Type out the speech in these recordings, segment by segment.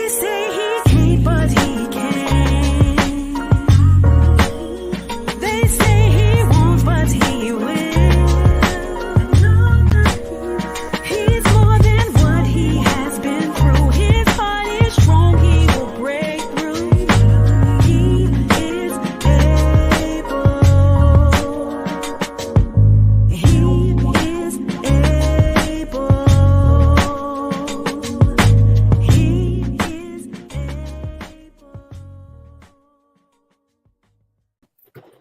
say he can't, but he can. They say he won't, but he will. He's more than what he has been through. His heart is strong, he will break through. He is able. He is able. He is able.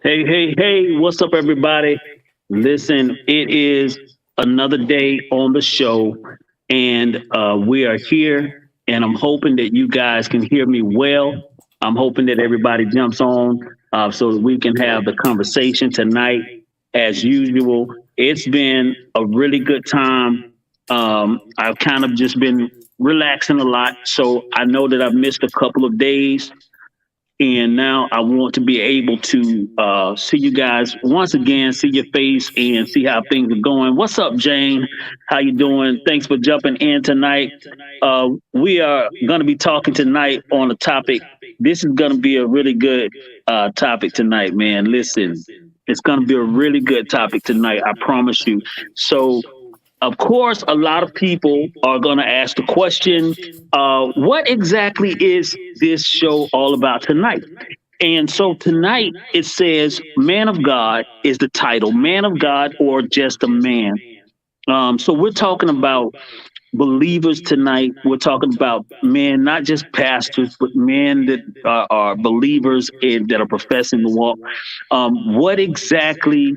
Hey, what's up, everybody? Listen, it is another day on the show, and we are here, and I'm hoping that you guys can hear me well. I'm hoping that everybody jumps on so that we can have the conversation tonight. As usual, it's been a really good time. I've kind of just been relaxing a lot, so I know that I've missed a couple of days. And now I want to be able to see you guys once again, see your face and see how things are going. What's up, Jane? How you doing? Thanks for jumping in tonight. We are going to be talking tonight on a topic. This is going to be a really good topic tonight, man. Listen, it's going to be a really good topic tonight. I promise you. So, of course, a lot of people are going to ask the question, what exactly is this show all about tonight? And so tonight it says, Man of God is the title, Man of God or Just a Man. So we're talking about believers tonight. We're talking about men, not just pastors, but men that are believers and that are professing the walk. What exactly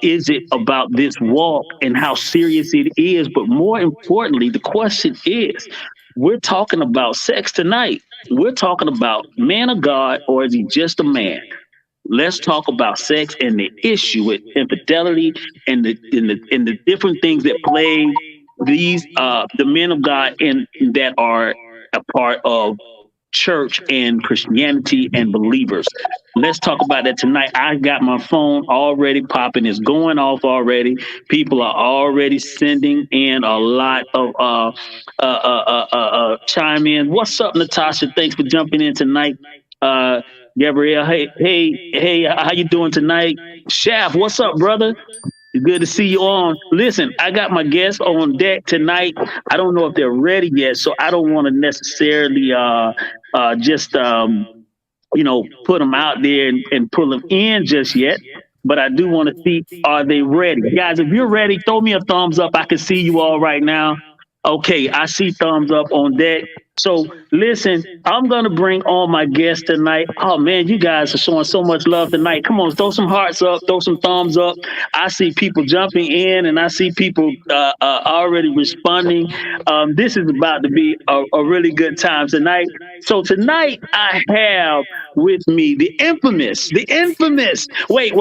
is it about this walk and how serious it is? But more importantly, the question is, we're talking about sex tonight. We're talking about man of God or is he just a man? Let's talk about sex and the issue with infidelity and the different things that plague these the men of God and that are a part of church and Christianity and believers. Let's talk about that tonight. I got my phone already popping. It's going off already. People are already sending in a lot of chime in. What's up, Natasha? Thanks for jumping in tonight. Gabrielle, hey, how you doing tonight? Shaft, what's up, brother? Good to see you on. Listen, I got my guests on deck tonight. I don't know if they're ready yet, so I don't want to necessarily just put them out there and pull them in just yet. But I do want to see, are they ready? Guys, if you're ready, throw me a thumbs up. I can see you all right now. Okay, I see thumbs up on deck. So listen, I'm gonna bring on my guests tonight. Oh man, you guys are showing so much love tonight. Come on, throw some hearts up, throw some thumbs up. I see people jumping in, and I see people already responding. This is about to be a really good time tonight. So tonight I have with me the infamous. Wait.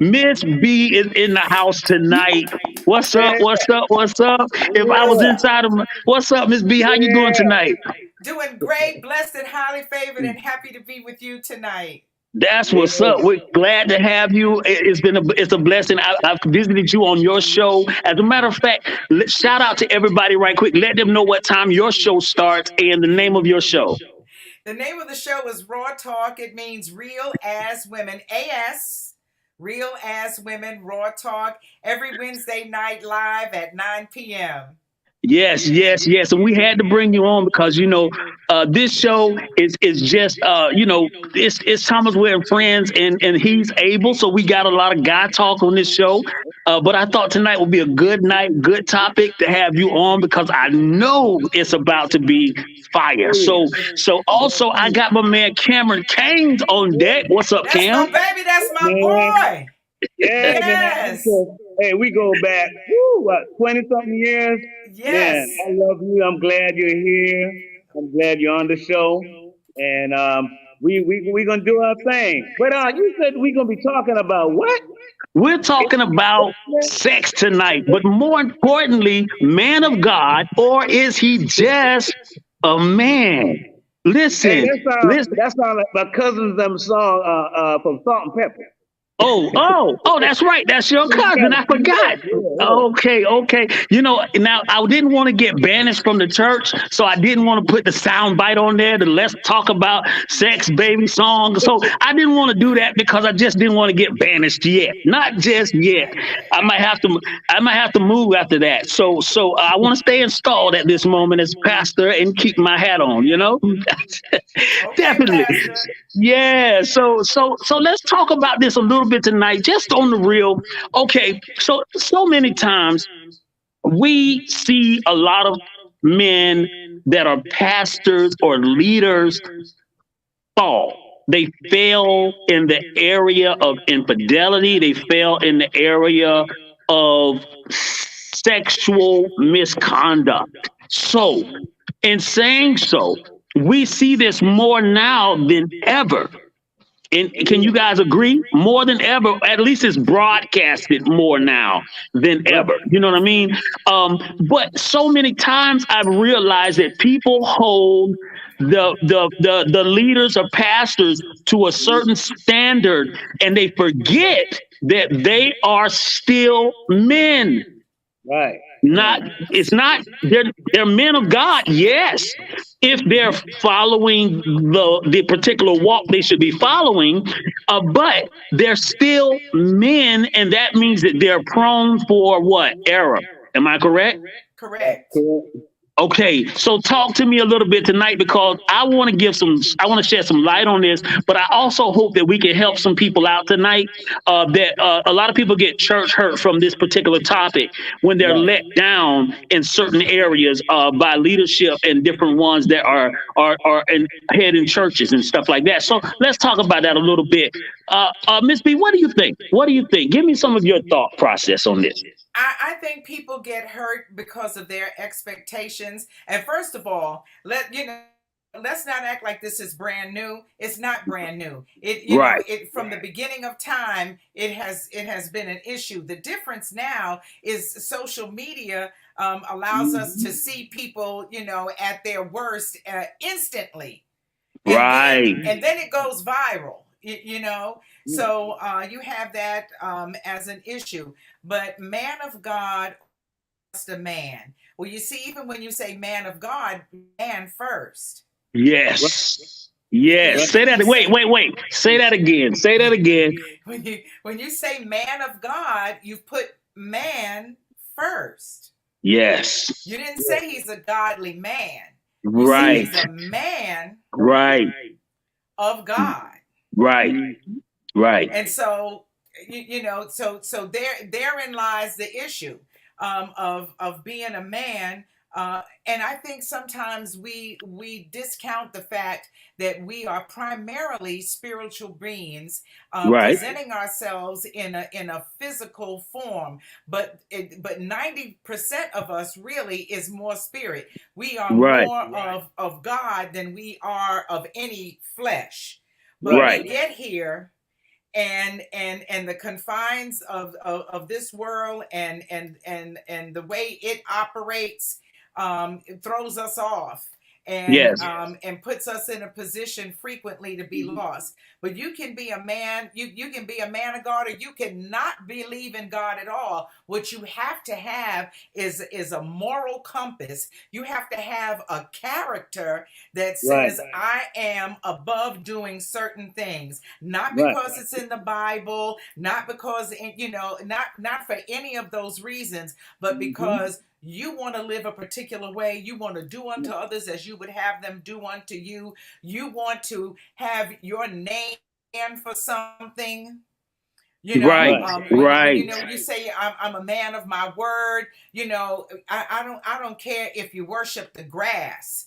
Miss B is in the house tonight. What's up? If I was inside of what's up, Miss B? How you doing tonight? Doing great, blessed and highly favored, and happy to be with you tonight. That's what's up. We're glad to have you. It's a blessing. I've visited you on your show. As a matter of fact, shout out to everybody right quick. Let them know what time your show starts and the name of your show. The name of the show is Raw Talk. It means Real As Women. AS, Real As Women, Raw Talk, every Wednesday night live at 9 p.m. Yes. And we had to bring you on because, this show is just, it's Thomas Ware and Friends and he's able. So we got a lot of guy talk on this show. But I thought tonight would be a good night, good topic to have you on because I know it's about to be fire. So also I got my man Cameron Caines on deck. What's up, Cam? That's my baby. That's my boy. Yeah, Yes. Hey, we go back, 20-something years? Yes. Man, I love you. I'm glad you're here. I'm glad you're on the show. And we're going to do our thing. But you said we're going to be talking about what? We're talking about sex tonight, but more importantly, man of God, or is he just a man? Listen, Hey, that sounds like my cousin's song from Salt and Pepper. Oh, that's right. That's your cousin. I forgot. Okay. You know, now I didn't want to get banished from the church, so I didn't want to put the sound bite on there, the let's talk about sex baby song. So I didn't want to do that because I just didn't want to get banished yet. Not just yet. I might have to move after that. So I want to stay installed at this moment as pastor and keep my hat on, you know? Definitely. Pastor. Yeah, so let's talk about this a little bit tonight, just on the real. Okay, so many times we see a lot of men that are pastors or leaders fall. They fail in the area of infidelity. They fail in the area of sexual misconduct. So, in saying so, we see this more now than ever. And can you guys agree? More than ever, at least it's broadcasted more now than ever. You know what I mean? But so many times I've realized that people hold the leaders or pastors to a certain standard, and they forget that they are still men. Right. It's not they're men of God, yes, if they're following the particular walk they should be following, but they're still men, and that means that they're prone for what? Error. Am I correct? Correct. Okay, so talk to me a little bit tonight, because I want to shed some light on this, but I also hope that we can help some people out tonight. That a lot of people get church hurt from this particular topic when they're let down in certain areas by leadership and different ones that are head in churches and stuff like that. So let's talk about that a little bit. Miss B, what do you think? Give me some of your thought process on this. I think people get hurt because of their expectations. And first of all, let's not act like this is brand new. It's not brand new. From the beginning of time, it has been an issue. The difference now is social media allows us to see people, at their worst instantly. And then it goes viral. So you have that as an issue. But man of God, just a man. Well, you see, even when you say man of God, man first. Yes. Say that. Wait. Say that again. When you say man of God, you've put man first. Yes. You didn't say he's a godly man. Right. He's a man. Right. Of God. Right. And so, so therein lies the issue of being a man. And I think sometimes we discount the fact that we are primarily spiritual beings, presenting ourselves in a physical form, but 90% of us really is more spirit. We are more of God than we are of any flesh. But we get here, and the confines of this world and the way it operates it throws us off and puts us in a position frequently to be lost. But you can be a man, you can be a man of God, or you cannot believe in God at all. What you have to have is a moral compass. You have to have a character that says, I am above doing certain things, not because it's in the Bible, not because, not for any of those reasons, but because you want to live a particular way. You want to do unto others as you would have them do unto you. You want to have your name for something. You say I'm a man of my word. I don't care if you worship the grass.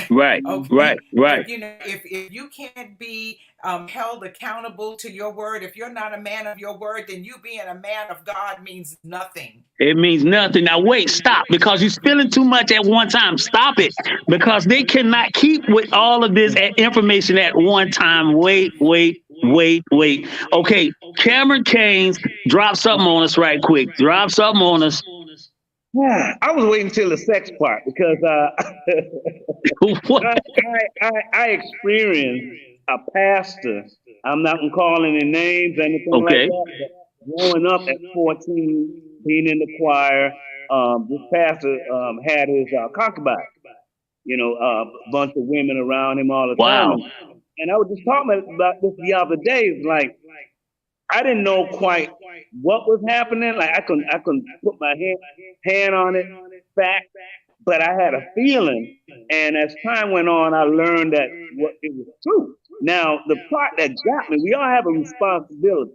Right. But, if you can't be held accountable to your word, if you're not a man of your word, then you being a man of God means nothing. It means nothing. Now wait, stop, because you're spilling too much at one time. Stop it, because they cannot keep with all of this information at one time. Wait. Okay, Cameron Caines, drop something on us right quick. Drop something on us. I was waiting till the sex part, because I experienced a pastor I'm not gonna call any names or anything like Okay. that. But growing up at 14, being in the choir, this pastor had his concubine, a bunch of women around him all the time. Wow. And I was just talking about this the other day. It's like I didn't know quite what was happening. Like I couldn't put my hand on it, fact, but I had a feeling. And as time went on, I learned that it was true. Now the part that got me, we all have a responsibility,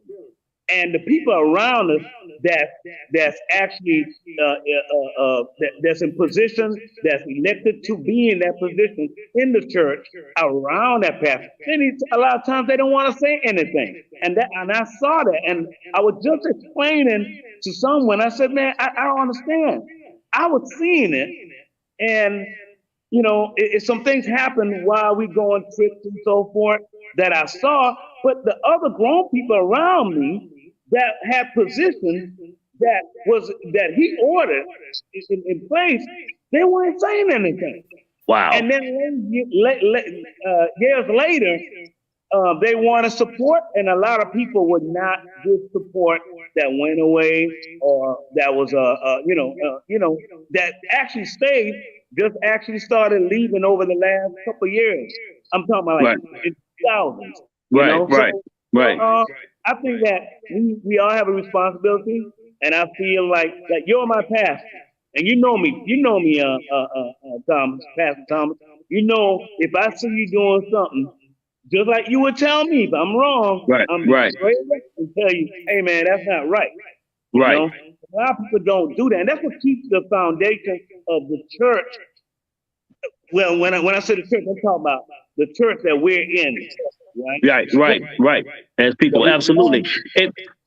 and the people around us that's actually that's in position, that's elected to be in that position in the church around that pastor. A lot of times they don't want to say anything, and I saw that, and I was just explaining to someone. I said, "Man, I don't understand." I was seeing it, and some things happen while we go on trips and so forth that I saw, but the other grown people around me that had positions that he ordered in place, they weren't saying anything. Wow. And then years later, they want to support, and a lot of people would not give support that went away, or that was that actually stayed. Just actually started leaving over the last couple of years. I'm talking about like in thousands. Right. I think that we all have a responsibility, and I feel like you're my pastor, and you know me, Thomas, Pastor Thomas. If I see you doing something, just like you would tell me if I'm wrong, I'm straight up and tell you, hey man, that's not right. Right. A lot of people don't do that, and that's what keeps the foundation of the church. Well, when I say the church, I'm talking about the church that we're in. Right. As people, absolutely.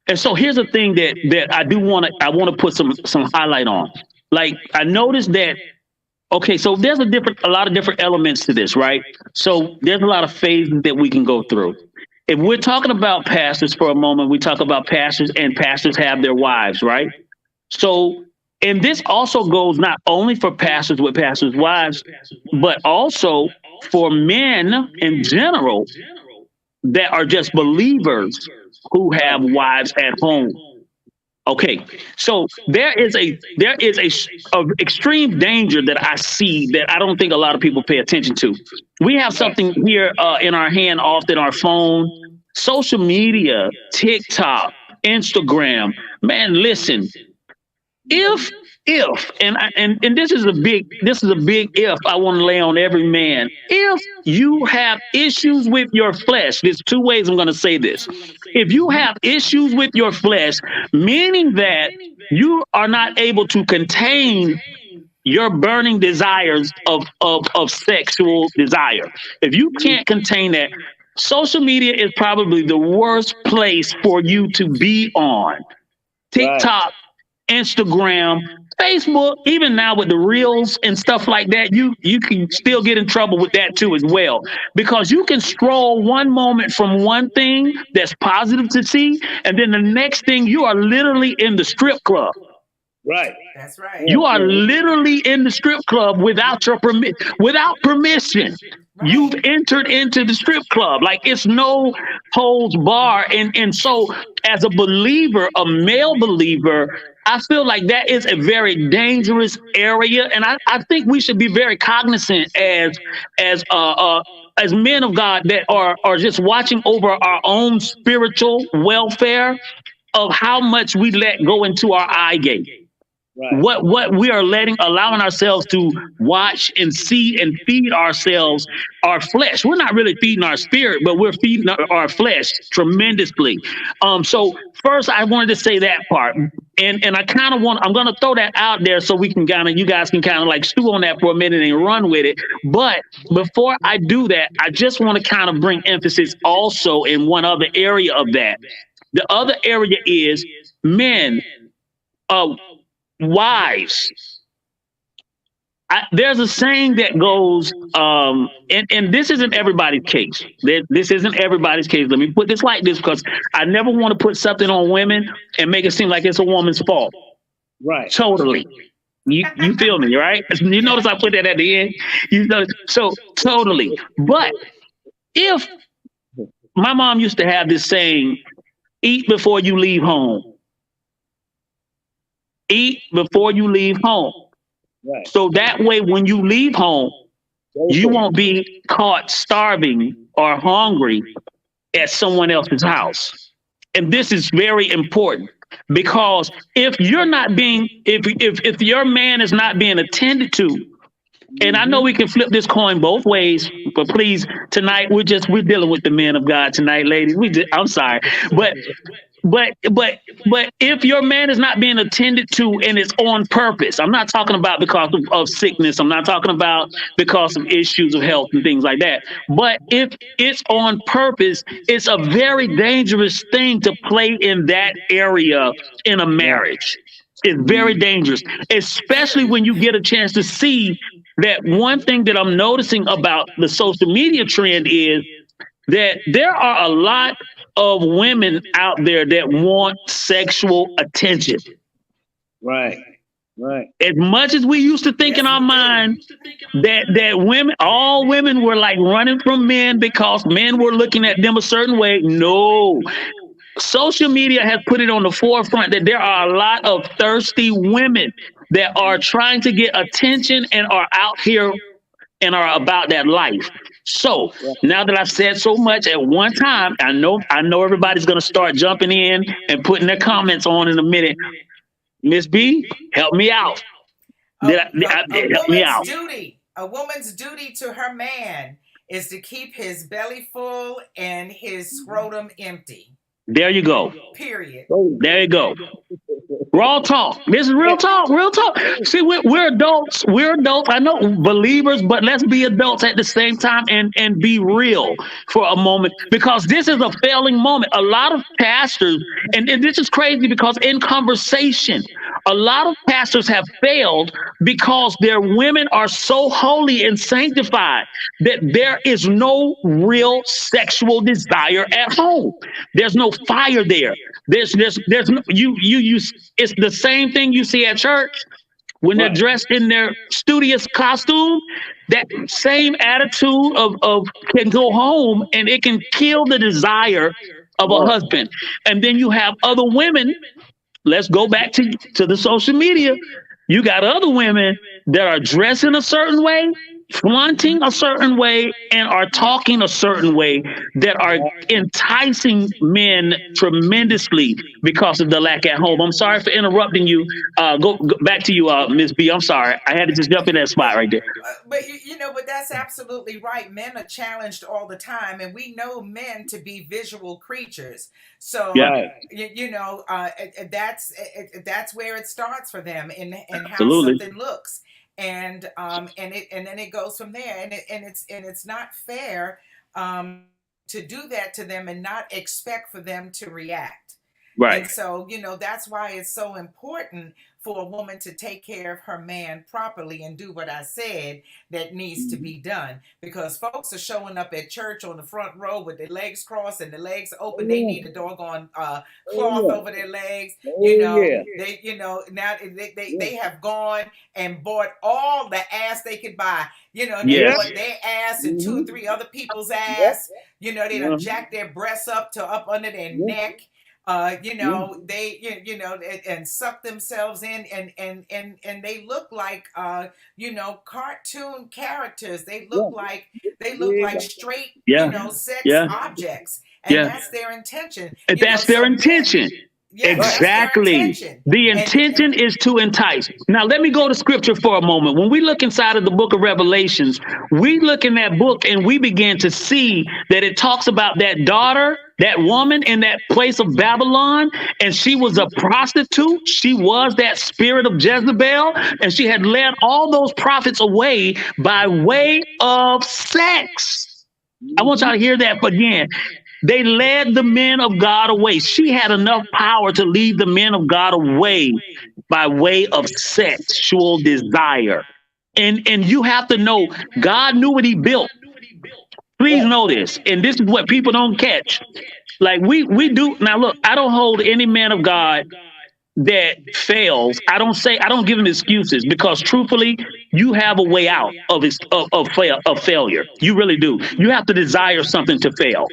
And so here's the thing that I want to put some highlight on. Like I noticed that. Okay, so there's a lot of different elements to this, right? So there's a lot of phases that we can go through. If we're talking about pastors for a moment, we talk about pastors, and pastors have their wives, right? So, and this also goes not only for pastors with pastors' wives, but also for men in general that are just believers who have wives at home. Okay, so there is a extreme danger that I see that I don't think a lot of people pay attention to. We have something here in our hand, often our phone, social media, TikTok, Instagram. Man, listen, if and this is a big if I want to lay on every man. If you have issues with your flesh, there's two ways I'm going to say this. If you have issues with your flesh, meaning that you are not able to contain your burning desires of sexual desire, if you can't contain that, social media is probably the worst place for you to be on. TikTok, Instagram, Facebook, even now with the reels and stuff like that, you can still get in trouble with that too as well, because you can scroll one moment from one thing that's positive to see, and then the next thing you are literally in the strip club. Right. That's right. You are literally in the strip club without permission. Right. You've entered into the strip club. Like it's no holds bar. And so as a believer, a male believer, I feel like that is a very dangerous area. And I think we should be very cognizant as men of God that are just watching over our own spiritual welfare of how much we let go into our eye gate. Right. What we are allowing ourselves to watch and see and feed ourselves, our flesh. We're not really feeding our spirit, but we're feeding our flesh tremendously. So first I wanted to say that part. And I kind of I'm going to throw that out there so we can you guys can kind of like stew on that for a minute and run with it. But before I do that, I just want to kind of bring emphasis also in one other area of that. The other area is men, wives. There's a saying that goes, and this isn't everybody's case. This isn't everybody's case. Let me put this like this, because I never want to put something on women and make it seem like it's a woman's fault. Right. Totally. You feel me, right? You notice I put that at the end? So totally. But if my mom used to have this saying, eat before you leave home. Eat before you leave home. Right. So that way, when you leave home, you won't be caught starving or hungry at someone else's house. And this is very important because if you're not being, if your man is not being attended to, and I know we can flip this coin both ways, but please, tonight we're dealing with the men of God tonight, ladies. I'm sorry, but if your man is not being attended to and it's on purpose, I'm not talking about because of sickness. I'm not talking about because of issues of health and things like that. But if it's on purpose, it's a very dangerous thing to play in that area in a marriage. It's very dangerous, especially when you get a chance to see that. One thing that I'm noticing about the social media trend is that there are a lot of women out there that want sexual attention. Right. As much as we used to think in our mind that women, all women were like running from men because men were looking at them a certain way. No. Social media has put it on the forefront that there are a lot of thirsty women that are trying to get attention and are out here and are about that life. So now that I've said so much at one time, I know everybody's going to start jumping in and putting their comments on in a minute. Miss B, help me out. Help me out. A woman's duty to her man is to keep his belly full and his scrotum empty. There you go. Period. There you go. Raw talk. This is real talk. Real talk. See, we're adults. We're adults. I know believers, but let's be adults at the same time and be real for a moment, because this is a failing moment. A lot of pastors, and this is crazy because in conversation, a lot of pastors have failed because their women are so holy and sanctified that there is no real sexual desire at home. There's no fire there. There's no, it's the same thing you see at church when they're dressed in their studious costume. That same attitude of can go home and it can kill the desire of a husband. And then you have other women. Let's go back to the social media. You got other women that are dressing a certain way, flaunting a certain way, and are talking a certain way that are enticing men tremendously because of the lack at home. I'm sorry for interrupting you. Go back to you, Ms. B. I'm sorry. I had to just jump in that spot right there. But that's absolutely right. Men are challenged all the time, and we know men to be visual creatures. So, that's where it starts for them in how something looks. And then it goes from there, and it's not fair to do that to them and not expect for them to react. Right. And so, that's why it's so important for a woman to take care of her man properly and do what I said that needs to be done. Because folks are showing up at church on the front row with their legs crossed and their legs open. They need a doggone cloth over their legs. Now they have gone and bought all the ass they could buy. They bought their ass and 2 or 3 other people's ass. They done jacked their breasts up under their neck. They and suck themselves in and they look like cartoon characters. They look like straight sex objects, and that's their intention. That's their intention. Exactly. The intention is to entice. Now, let me go to scripture for a moment. When we look inside of the book of Revelations, we look in that book and we begin to see that it talks about that daughter, that woman in that place of Babylon, and she was a prostitute. She was that spirit of Jezebel, and she had led all those prophets away by way of sex. I want y'all to hear that again. They led the men of God away. She had enough power to lead the men of God away by way of sexual desire. And you have to know, God knew what he built. Please know this. And this is what people don't catch. Like we do. Now, look, I don't hold any man of God that fails. I don't give him excuses, because truthfully, you have a way out of failure. You really do. You have to desire something to fail.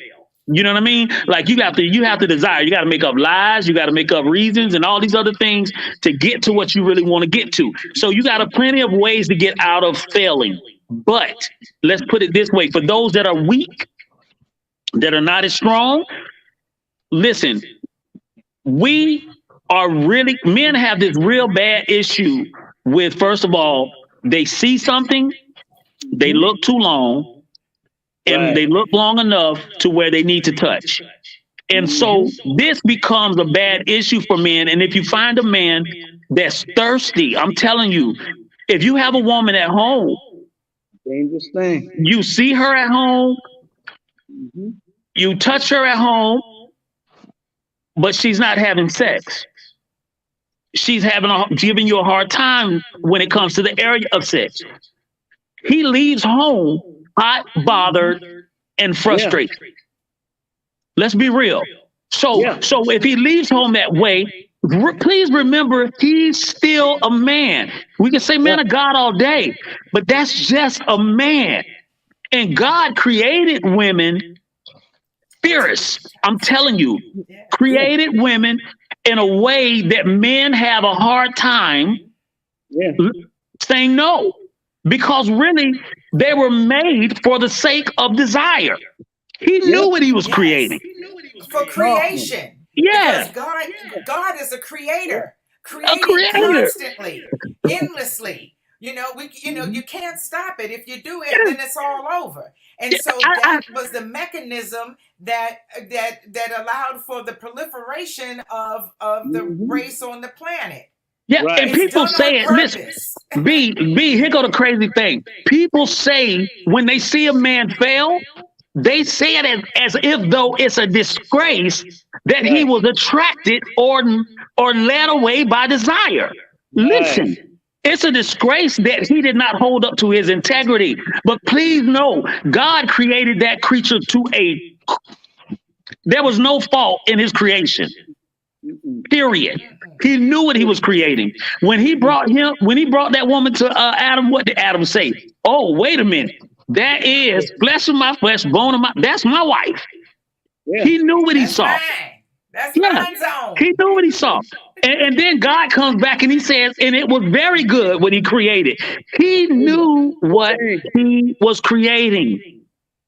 You know what I mean? Like you have to desire. You got to make up lies. You got to make up reasons and all these other things to get to what you really want to get to. So you got plenty of ways to get out of failing. But let's put it this way: for those that are weak, that are not as strong, listen. Men have this real bad issue with, first of all, they see something, they look too long, and they look long enough to where they need to touch. And so this becomes a bad issue for men. And if you find a man that's thirsty, I'm telling you, if you have a woman at home, dangerous thing. you see her at home, you touch her at home, but she's not having sex. She's giving you a hard time when it comes to the area of sex. He leaves home hot, bothered, and frustrated. Let's be real. So if he leaves home that way, please remember he's still a man. We can say man of God all day, but that's just a man. And God created women fierce. I'm telling you, created women in a way that men have a hard time saying no, because really they were made for the sake of desire. He knew what he was creating. For creation. Yeah. Because God is a creator. Creating constantly, endlessly. You can't stop it. If you do it, then it's all over. And so that was the mechanism that allowed for the proliferation of the race on the planet. Yeah, and people say it. Listen, B, here go the crazy thing. People say when they see a man fail, they say it as if though it's a disgrace that he was attracted or led away by desire. Listen. It's a disgrace that he did not hold up to his integrity. But please know, God created that creature there was no fault in his creation. Period. He knew what he was creating. When he brought that woman to Adam, what did Adam say? Oh, wait a minute. That is flesh of my flesh, bone of my, that's my wife. Yeah. He knew what he saw. That's mine zone. He knew what he saw. And then God comes back and he says, and it was very good what he created. He knew what he was creating.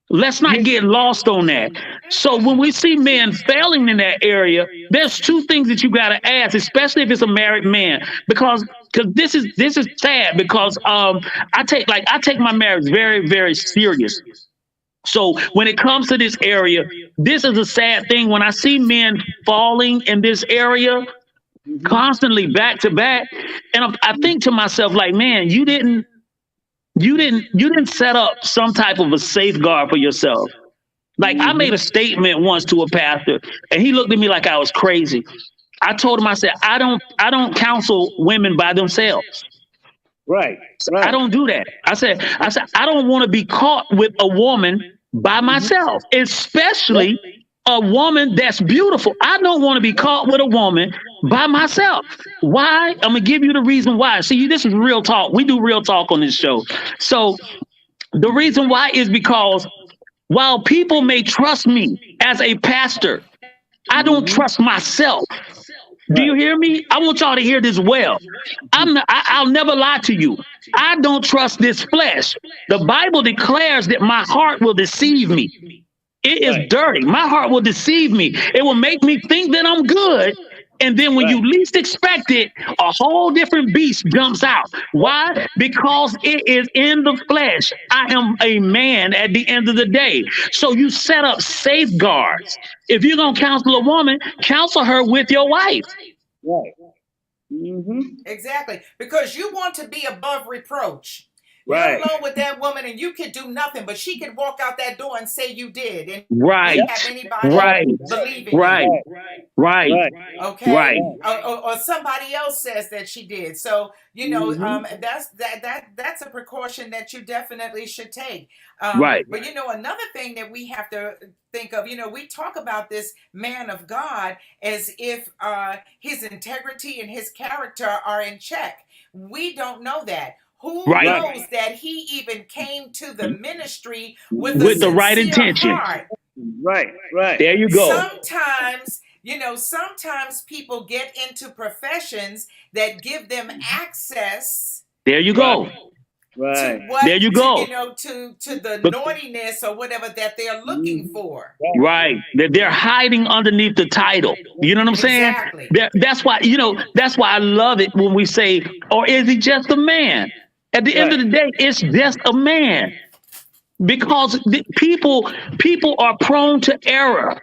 Let's not get lost on that. So when we see men failing in that area, there's two things that you got to ask, especially if it's a married man, because this is sad, because I take my marriage very, very serious. So when it comes to this area, this is a sad thing. When I see men falling in this area constantly back to back, and I think to myself, like, man, you didn't set up some type of a safeguard for yourself. Like, I made a statement once to a pastor, and he looked at me like I was crazy. I told him, I said, I don't counsel women by themselves. Right. I don't do that. I said, I don't want to be caught with a woman by myself, especially a woman that's beautiful. I don't want to be caught with a woman by myself. Why? I'm gonna give you the reason why. See, this is real talk. We do real talk on this show. So the reason why is because while people may trust me as a pastor, I don't trust myself. Do you hear me? I want y'all to hear this well. I'll never lie to you. I don't trust this flesh. The Bible declares that my heart will deceive me. It is dirty. My heart will deceive me. It will make me think that I'm good. And then when you least expect it, a whole different beast jumps out. Why? Because it is in the flesh. I am a man at the end of the day. So you set up safeguards. If you're going to counsel a woman, counsel her with your wife. Right. Mm-hmm. Exactly. Because you want to be above reproach. Right. You're alone with that woman and you could do nothing, but she could walk out that door and say you did. And right. have anybody believe in right. you. Right. Okay. Right. Or somebody else says that she did. So, that's a precaution that you definitely should take. Right. But another thing that we have to think of, we talk about this man of God as if his integrity and his character are in check. We don't know that. Who knows that he even came to the ministry with the right intention? Heart. Right. Right. There you go. Sometimes, sometimes people get into professions that give them access There you go. Right. to what There you go. to the But- naughtiness or whatever that they're looking for. Right. They're hiding underneath the title. You know what I'm saying? Exactly. That's why I love it when we say, or is he just a man? At the end of the day, it's just a man. Because people are prone to error.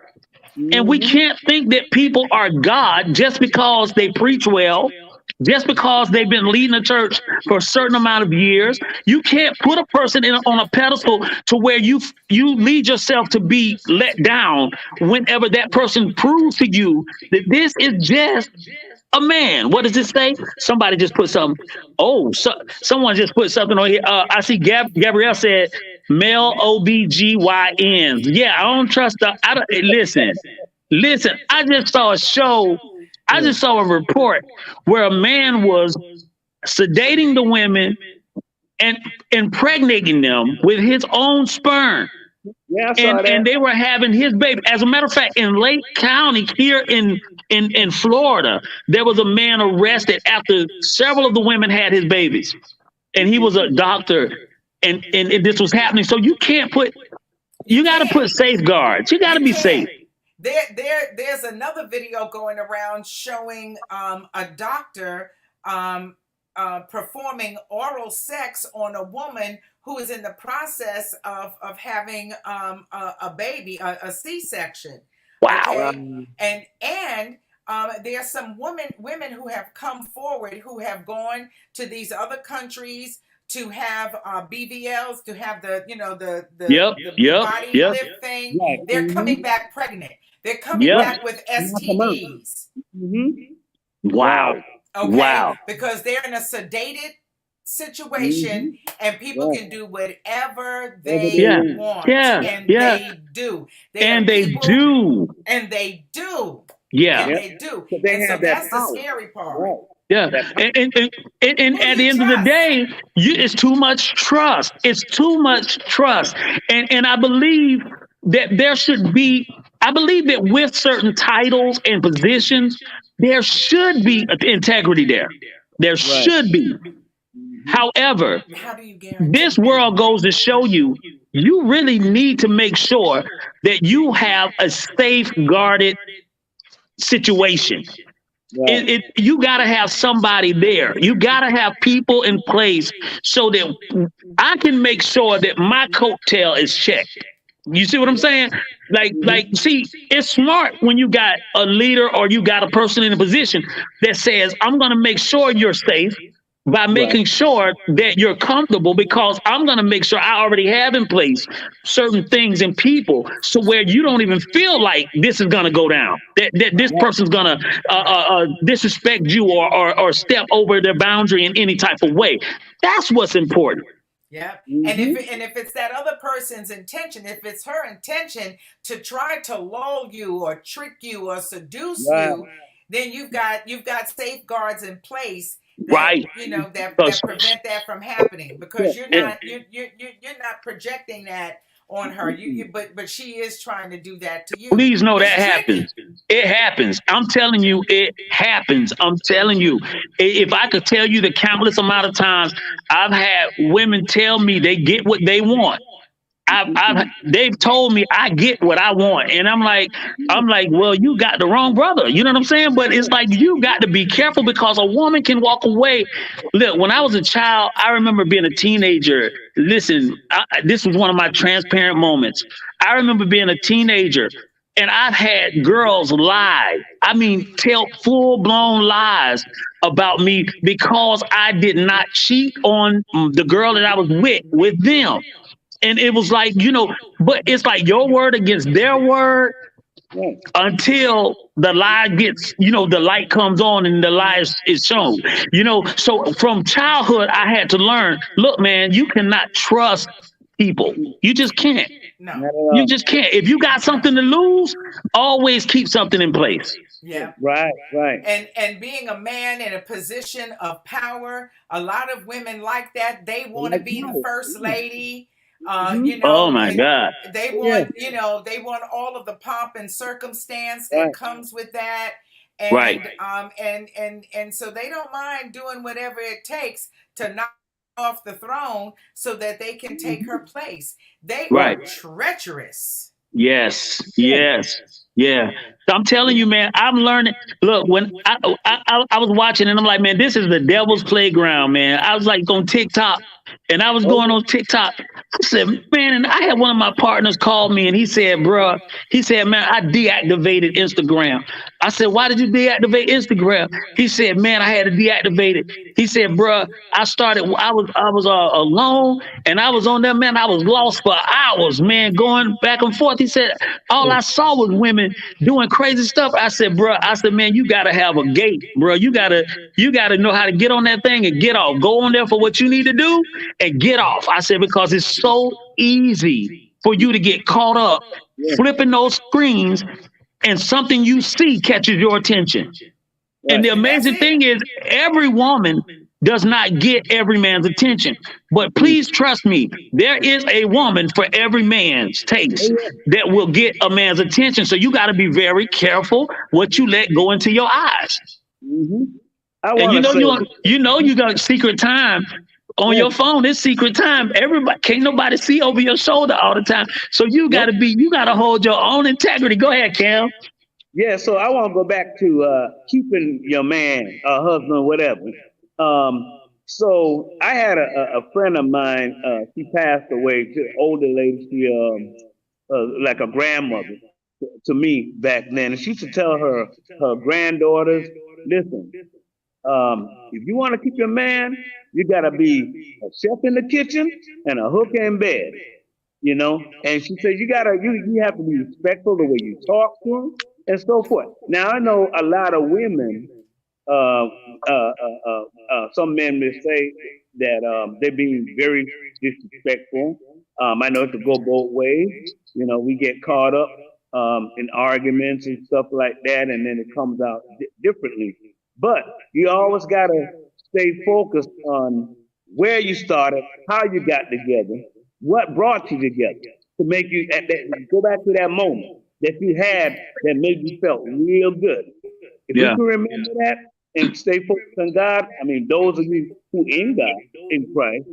And we can't think that people are God just because they preach well, just because they've been leading a church for a certain amount of years. You can't put a person on a pedestal to where you lead yourself to be let down whenever that person proves to you that this is just a man. What does it say? Somebody just put something. Someone just put something on here. I see Gabrielle said male OBGYNs. Yeah, I don't trust Listen, I just saw a show. I just saw a report where a man was sedating the women and impregnating them with his own sperm. Yeah, I saw that. And they were having his baby. As a matter of fact, in Lake County here in Florida, there was a man arrested after several of the women had his babies. And he was a doctor, and this was happening. So you got to put safeguards. You got to be safe. There's another video going around showing a doctor performing oral sex on a woman who is in the process of having a baby, a C-section. Wow. Okay? And there's some women who have come forward who have gone to these other countries to have BBLs, to have the body lift thing. Right. They're coming back pregnant. They're coming back with STDs. Wow. Okay? Wow. Because they're in a sedated situation and people can do whatever they want. And they do. And they do. And they do. Yeah. And they do. So they and have so that that's power. the scary part. Right. Yeah, and at the end of the day, it's too much trust. It's too much trust, and I believe that there should be. I believe that with certain titles and positions, there should be integrity there. There should be. However, How do you guarantee this world goes to show you, you really need to make sure that you have a safeguarded situation. Right. You got to have somebody there. You got to have people in place so that I can make sure that my coattail is checked. You see what I'm saying? See, it's smart when you got a leader or you got a person in a position that says, I'm going to make sure you're safe by making sure that you're comfortable, because I'm going to make sure I already have in place certain things and people so where you don't even feel like this is going to go down, that this person's going to disrespect you or step over their boundary in any type of way. That's what's important. Yeah. And if it's that other person's intention, if it's her intention to try to lull you or trick you or seduce you, then you've got safeguards in place that, that prevent that from happening, because you're not projecting that on her. But she is trying to do that to you. Please know that happens. It happens. I'm telling you, it happens. I'm telling you. If I could tell you the countless amount of times I've had women tell me they get what they want. They've told me I get what I want, and I'm like, well, you got the wrong brother. You know what I'm saying? But it's like, you got to be careful, because a woman can walk away. Look, when I was a child, I remember being a teenager. Listen, this was one of my transparent moments. I remember being a teenager, and I've had girls lie. I mean, tell full-blown lies about me because I did not cheat on the girl that I was with them. And it was like, but it's like your word against their word until the lie gets, the light comes on and the lie is shown. So from childhood, I had to learn, look, man, you cannot trust people. You just can't. No. You just can't. If you got something to lose, always keep something in place. Yeah. Right. And being a man in a position of power, a lot of women like that. They want to be the first lady. You Oh know, my God. they want, you know, they want all of the pomp and circumstance that Right. comes with that. Right. And so they don't mind doing whatever it takes to knock off the throne so that they can take her place. They are Right. treacherous. Yes. Yes. Yeah. So I'm telling you, man, I'm learning. Look, when I was watching and I'm like, man, this is the devil's playground, man. I was like on TikTok and I was Oh, going on TikTok. I said, man, and I had one of my partners call me and he said, bruh, he said, man, I deactivated Instagram. I said, why did you deactivate Instagram? He said, man, I had to deactivate it. He said, bruh, I was alone and I was on there, man. I was lost for hours, man, going back and forth. He said, all I saw was women doing crazy stuff. I said, bruh, I said, man, you gotta have a gate, bro. You gotta know how to get on that thing and get off. Go on there for what you need to do and get off. I said, because it's so easy for you to get caught up flipping those screens and something you see catches your attention. And the amazing thing is, every woman does not get every man's attention. But please trust me, there is a woman for every man's taste that will get a man's attention. So you got to be very careful what you let go into your eyes. I And want to say, you got secret time on your phone. It's secret time. Everybody, can't nobody see over your shoulder all the time. So you got to hold your own integrity. Go ahead, Cam. yeah. So I want to go back to keeping your man, husband, whatever. So I had a friend of mine. She passed away. She's an older lady. She like a grandmother to me back then. And she used to tell her granddaughters, listen, if you want to keep your man, you gotta be a chef in the kitchen and a hooker in bed. You know, and she said you have to be respectful the way you talk to him and so forth. Now I know a lot of women. Some men may say that they're being very disrespectful. I know it could go both ways. You know, we get caught up in arguments and stuff like that, and then it comes out differently. But you always gotta stay focused on where you started, how you got together, what brought you together to make you go back to that moment that you had that made you felt real good. If you can remember that and stay focused on God, I mean, those of you who in God, in Christ,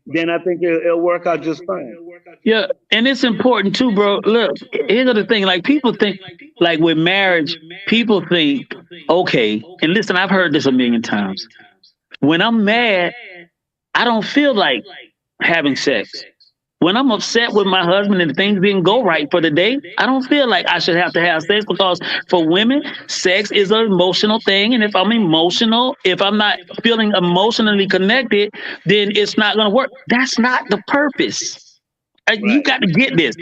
then I think it'll work out just fine. Yeah, and it's important too, bro. Look, here's the thing. Like people think, like with marriage, people think, okay, and listen, I've heard this a million times. When I'm mad, I don't feel like having sex. When I'm upset with my husband and things didn't go right for the day, I don't feel like I should have to have sex, because for women, sex is an emotional thing. And if I'm emotional, if I'm not feeling emotionally connected, then it's not going to work. That's not the purpose. You got to get this.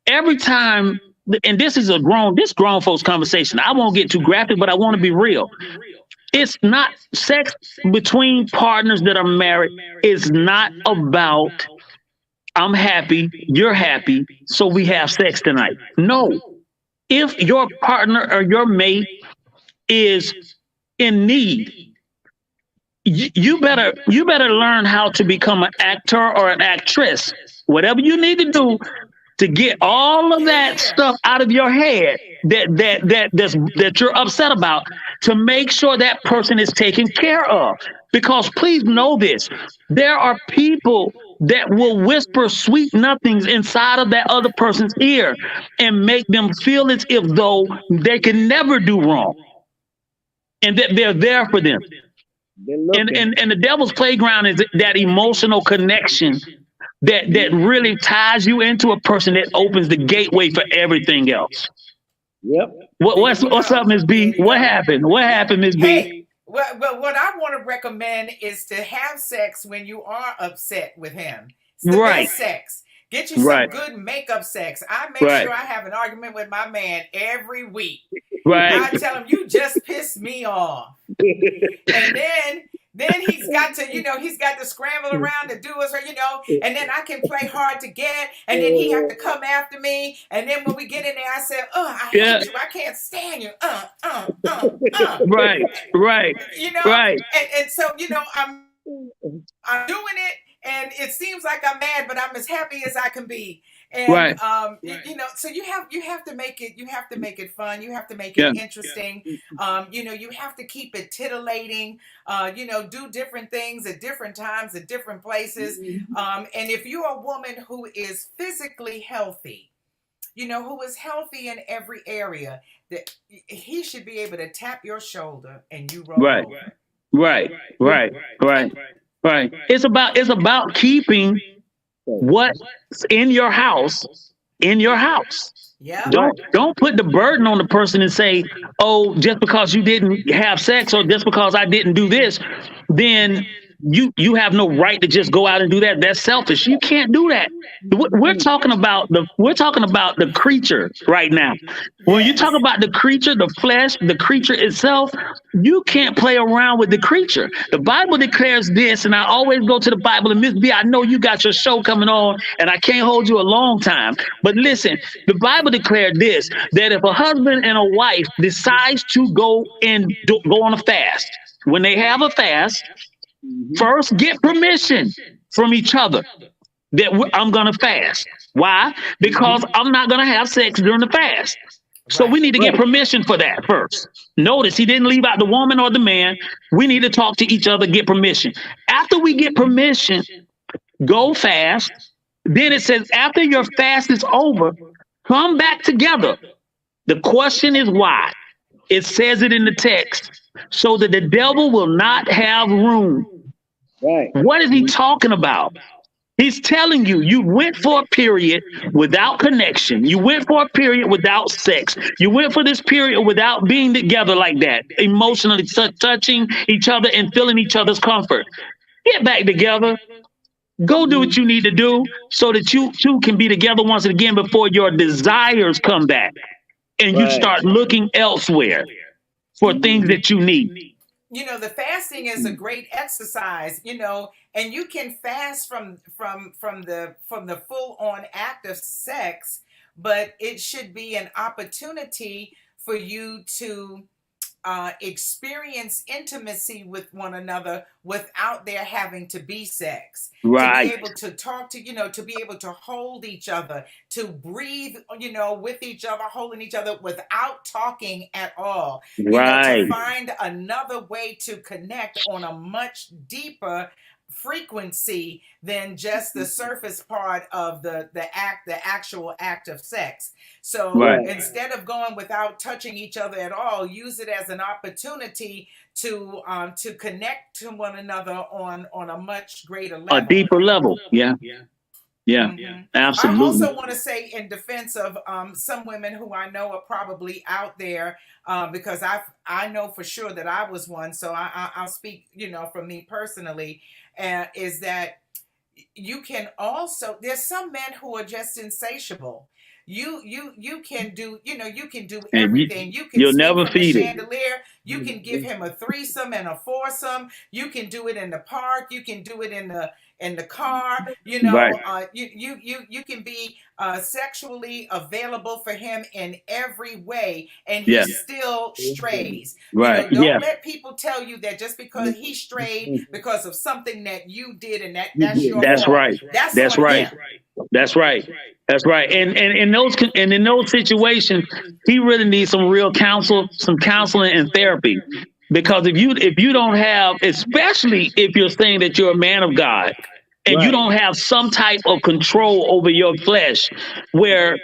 Every time, and this is grown folks conversation. I won't get too graphic, but I want to be real. It's not sex between partners that are married. It's not about I'm happy, you're happy, so we have sex tonight. No. If your partner or your mate is in need, you better learn how to become an actor or an actress. Whatever you need to do to get all of that stuff out of your head that you're upset about, to make sure that person is taken care of. Because please know this, there are people that will whisper sweet nothings inside of that other person's ear and make them feel as if though they can never do wrong, and that they're there for them. And the devil's playground is that emotional connection that really ties you into a person, that opens the gateway for everything else. Yep. What's up, Ms. B? What happened? What happened, Ms. B? Hey, well, what I want to recommend is to have sex when you are upset with him. It's the best sex. Get you some good makeup sex. I make sure I have an argument with my man every week. I tell him, you just pissed me off. And then he's got to scramble around to do us, and then I can play hard to get, and then he have to come after me, and then when we get in there, I say, I hate you, I can't stand you, Right. And so I'm doing it, and it seems like I'm mad, but I'm as happy as I can be. And Right. you know, so you have to make it fun. You have to make Yeah. it interesting. You know, you have to keep it titillating. You know, do different things at different times at different places. And if you're a woman who is physically healthy, you know, who is healthy in every area, that he should be able to tap your shoulder and you roll Right. over. Right. It's about keeping what's in your house in your house. Yeah. Don't put the burden on the person and say, oh, just because you didn't have sex or just because I didn't do this, then you have no right to just go out and do that. That's selfish. You can't do that. We're talking about the creature right now. When you talk about the creature, the flesh, the creature itself, you can't play around with the creature. The Bible declares this, and I always go to the Bible. And Miss B, I know you got your show coming on, and I can't hold you a long time. But listen, the Bible declared this, that if a husband and a wife decides to go on a fast, when they have a fast, first get permission from each other that I'm going to fast. Why? Because I'm not going to have sex during the fast. So we need to get permission for that first. Notice he didn't leave out the woman or the man. We need to talk to each other, get permission. After we get permission, go fast. Then it says, after your fast is over, come back together. The question is why? It says it in the text, so that the devil will not have room. Right. What is he talking about? He's telling you, you went for a period without connection. You went for a period without sex. You went for this period without being together like that, emotionally touching each other and feeling each other's comfort. Get back together. Go do what you need to do so that you two can be together once again before your desires come back and you start looking elsewhere for things that you need. You know, the fasting is a great exercise, you know, and you can fast from the full on act of sex, but it should be an opportunity for you to experience intimacy with one another without there having to be sex. Right. To be able to talk to, you know, to be able to hold each other, to breathe, you know, with each other, holding each other without talking at all. Right. You know, to find another way to connect on a much deeper frequency than just the surface part of the actual act of sex. So instead of going without touching each other at all, use it as an opportunity to connect to one another on a much greater level, a deeper level. Yeah. Absolutely. I also want to say in defense of some women who I know are probably out there, because I know for sure that I was one, so I'll speak, you know, for me personally, is that you can also, there's some men who are just insatiable. You can do, you know, you can do everything. You'll never feed it. Chandelier. You can give him a threesome and a foursome. You can do it in the park. You can do it in the car. You know, you can be sexually available for him in every way, and he still strays. Right. You know, don't let people tell you that just because he strayed because of something that you did, and that's your fault. Right. That's right. That's right. That's right. And in those situations, he really needs some real counsel, some counseling and therapy. Because if you don't have, especially if you're saying that you're a man of God, and you don't have some type of control over your flesh, where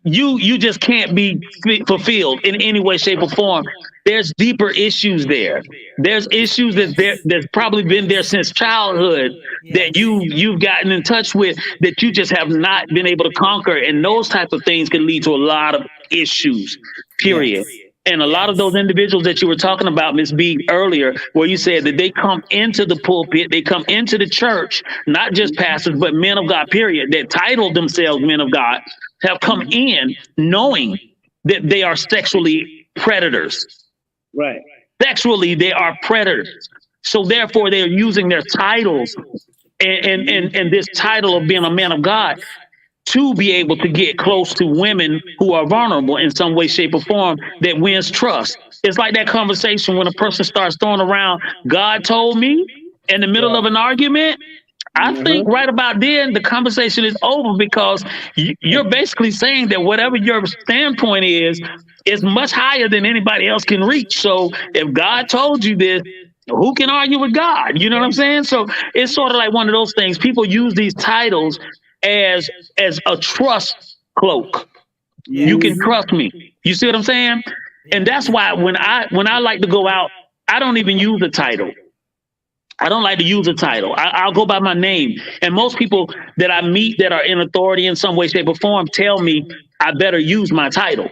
you just can't be fulfilled in any way, shape, or form. There's deeper issues there. There's issues that's probably been there since childhood that you've gotten in touch with that you just have not been able to conquer. And those type of things can lead to a lot of issues, period. And a lot of those individuals that you were talking about, Ms. B, earlier, where you said that they come into the pulpit, they come into the church, not just pastors, but men of God, period, that titled themselves men of God, have come in knowing that they are sexually predators. Right. Sexually, they are predators. So therefore, they're using their titles and this title of being a man of God to be able to get close to women who are vulnerable in some way, shape, or form that wins trust. It's like that conversation when a person starts throwing around, God told me in the middle of an argument. I think right about then the conversation is over because you're basically saying that whatever your standpoint is much higher than anybody else can reach. So if God told you this, who can argue with God? You know what I'm saying? So it's sort of like one of those things. People use these titles as a trust cloak. You can trust me. You see what I'm saying? And that's why when I like to go out, I don't even use a title. I don't like to use a title. I'll go by my name. And most people that I meet that are in authority in some way, shape, or form tell me I better use my title.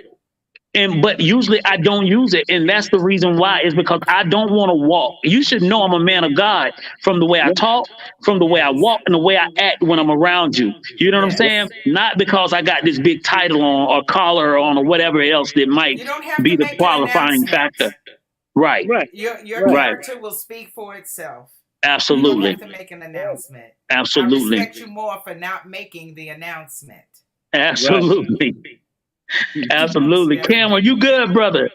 But usually I don't use it. And that's the reason why, is because I don't want to walk. You should know I'm a man of God from the way I talk, from the way I walk, and the way I act when I'm around you. You know what I'm saying? Not because I got this big title on or collar on or whatever else that might be the qualifying factor. Right. Your character will speak for itself. Absolutely. You don't have to make an announcement. Absolutely. I respect you more for not making the announcement. Absolutely. Absolutely. Cam, are you good, brother?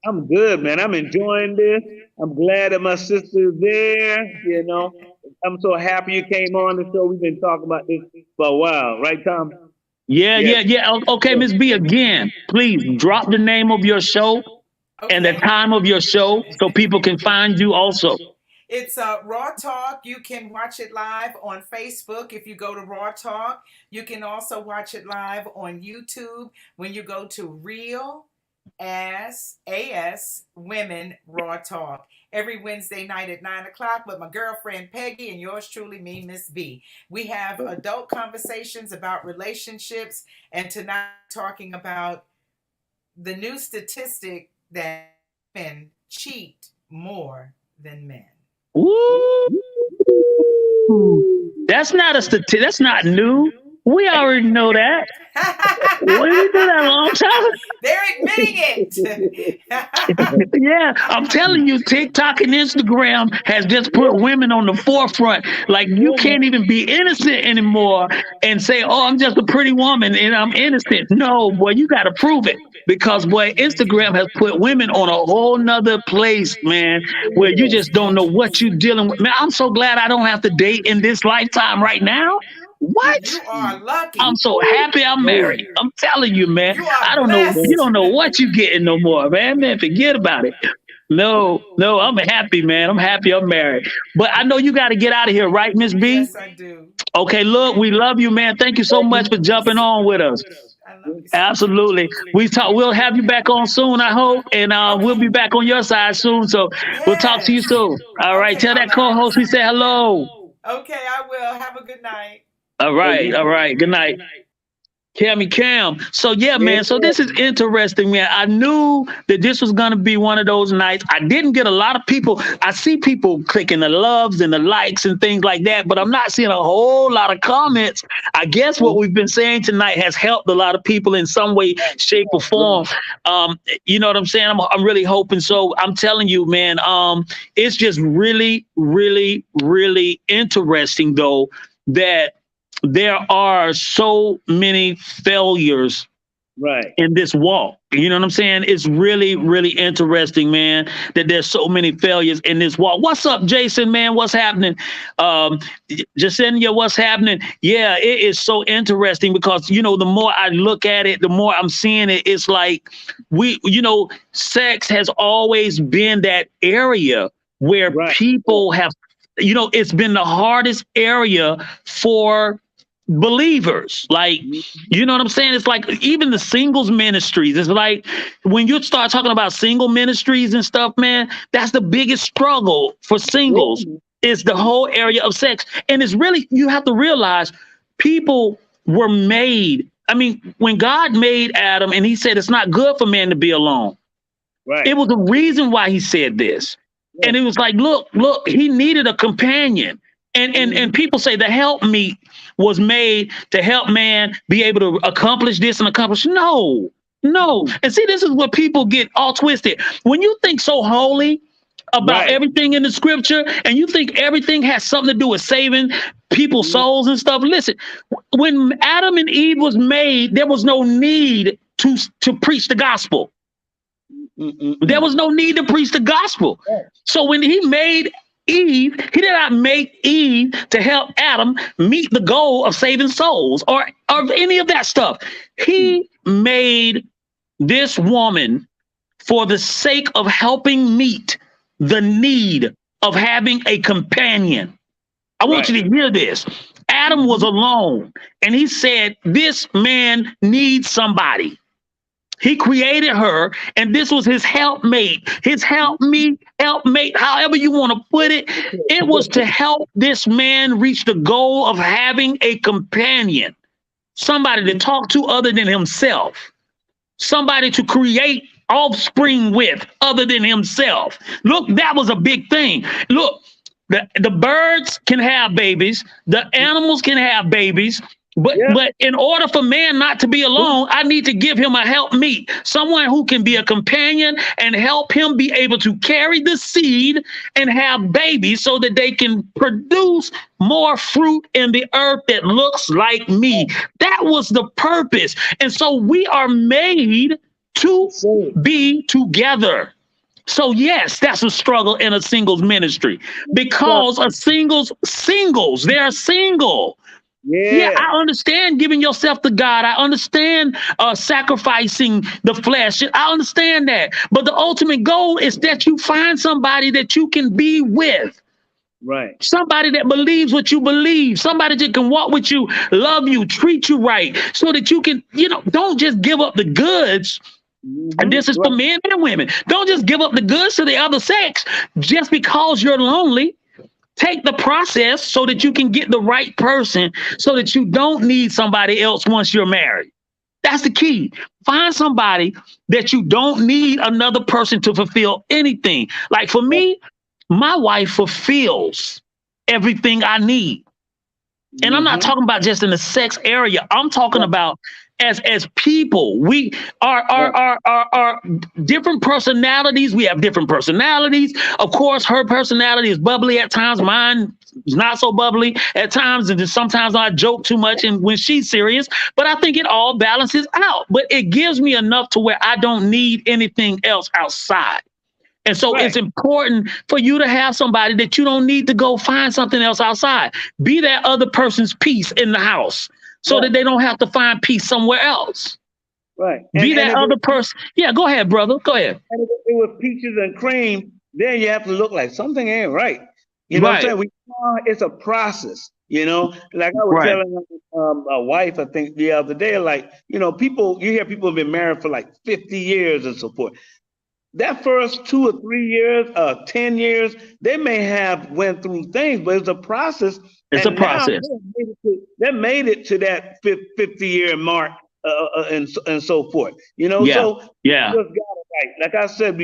I'm good, man. I'm enjoying this. I'm glad that my sister's there. You know, I'm so happy you came on the show. We've been talking about this for a while, right, Tom? Yeah. Okay, Miss B, again, please drop the name of your show and the time of your show so people can find you also. It's Raw Talk. You can watch it live on Facebook if you go to Raw Talk. You can also watch it live on YouTube when you go to Real As Women Raw Talk every Wednesday night at 9:00 with my girlfriend Peggy and yours truly, me, Miss B. We have adult conversations about relationships, and tonight talking about the new statistic that women cheat more than men. Ooh. That's not a statistic. That's not new. We already know that. We did that a long time. They're admitting it. Yeah, I'm telling you, TikTok and Instagram has just put women on the forefront. Like, you can't even be innocent anymore and say, "Oh, I'm just a pretty woman and I'm innocent." No, boy, you got to prove it. Because, boy, Instagram has put women on a whole nother place, man, where you just don't know what you're dealing with. Man, I'm so glad I don't have to date in this lifetime right now. What? You are lucky. I'm so happy I'm married. I'm telling you, man. I don't know. You don't know what you're getting no more, man. Man, forget about it. No, I'm happy, man. I'm happy I'm married. But I know you got to get out of here, right, Miss B? Yes, I do. Okay, look, we love you, man. Thank you so much for jumping on with us. Absolutely. We'll have you back on soon, I hope, and we'll be back on your side soon. So we'll talk to you soon. All right. Tell that co-host we say hello. Okay, I will. Have a good night. All right. Good night. Cam. So yeah, man. So this is interesting, man. I knew that this was gonna be one of those nights. I didn't get a lot of people. I see people clicking the loves and the likes and things like that, but I'm not seeing a whole lot of comments. I guess what we've been saying tonight has helped a lot of people in some way, shape, or form. You know what I'm saying? I'm really hoping so. I'm telling you, man. It's just really, really, really interesting, though, that there are so many failures in this walk. You know what I'm saying? It's really, really interesting, man, that there's so many failures in this walk. What's up, Jason, man? What's happening? Jasenia, what's happening? Yeah, it is so interesting because, you know, the more I look at it, the more I'm seeing it. It's like sex has always been that area where people have, it's been the hardest area for believers. Like, you know what I'm saying? It's like even the singles ministries. It's like when you start talking about single ministries and stuff, man, that's the biggest struggle for singles is the whole area of sex. And it's really, you have to realize people were made. I mean, when God made Adam and he said, it's not good for man to be alone. It was the reason why he said this. And it was like, look, he needed a companion. And people say the helpmeet was made to help man be able to accomplish this and accomplish. No. And see, this is what people get all twisted. When you think so holy about everything in the scripture and you think everything has something to do with saving people's souls and stuff, listen, when Adam and Eve was made, there was no need to preach the gospel. There was no need to preach the gospel. So when he made Eve. He did not make Eve to help Adam meet the goal of saving souls or any of that stuff. He made this woman for the sake of helping meet the need of having a companion. I want you to hear this. Adam was alone, and he said, this man needs somebody. He created her, and this was his helpmate, helpmate, however you want to put it. It was to help this man reach the goal of having a companion, somebody to talk to other than himself, somebody to create offspring with other than himself. Look, that was a big thing. Look, the birds can have babies, the animals can have babies, but in order for man not to be alone, I need to give him a helpmeet, someone who can be a companion and help him be able to carry the seed and have babies so that they can produce more fruit in the earth that looks like me. That was the purpose. And so we are made to be together. So yes, that's a struggle in a singles ministry because of singles, they are single. Yeah, I understand giving yourself to God. I understand sacrificing the flesh. I understand that. But the ultimate goal is that you find somebody that you can be with. Right. Somebody that believes what you believe, somebody that can walk with you, love you, treat you right, so that you can, don't just give up the goods. And this is for men and women. Don't just give up the goods to the other sex just because you're lonely. Take the process so that you can get the right person so that you don't need somebody else once you're married. That's the key. Find somebody that you don't need another person to fulfill anything. Like for me, my wife fulfills everything I need. And I'm not talking about just in the sex area. I'm talking about as people. We are different personalities. We have different personalities. Of course, her personality is bubbly at times. Mine is not so bubbly at times. And sometimes I joke too much and when she's serious. But I think it all balances out. But it gives me enough to where I don't need anything else outside. And so it's important for you to have somebody that you don't need to go find something else outside. Be that other person's peace in the house so that they don't have to find peace somewhere else. Right. Be that other person. Yeah, go ahead, brother. Go ahead. And if it was peaches and cream, then you have to look like something ain't right. You know what I'm saying? It's a process, Like I was telling a wife, I think the other day, you hear people have been married for like 50 years and so forth. That first 2 or 3 years, 10 years, they may have went through things, but it's a process. It's a process. They made it to that 50-year mark and so forth. So you just got it right. Like I said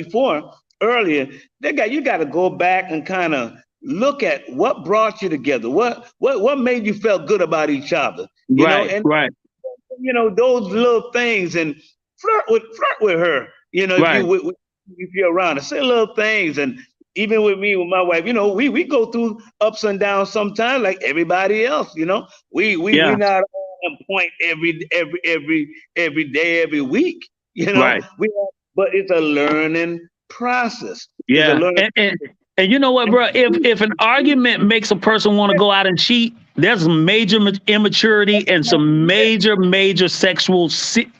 earlier, you got to go back and kind of look at what brought you together. What made you feel good about each other? You know, those little things, and flirt with her. If you're around her, say little things. And even with me, with my wife, we go through ups and downs sometimes, like everybody else. We not on point every day, every week. But it's a learning process. And you know what, bro? If an argument makes a person want to go out and cheat, there's some major immaturity and some major sexual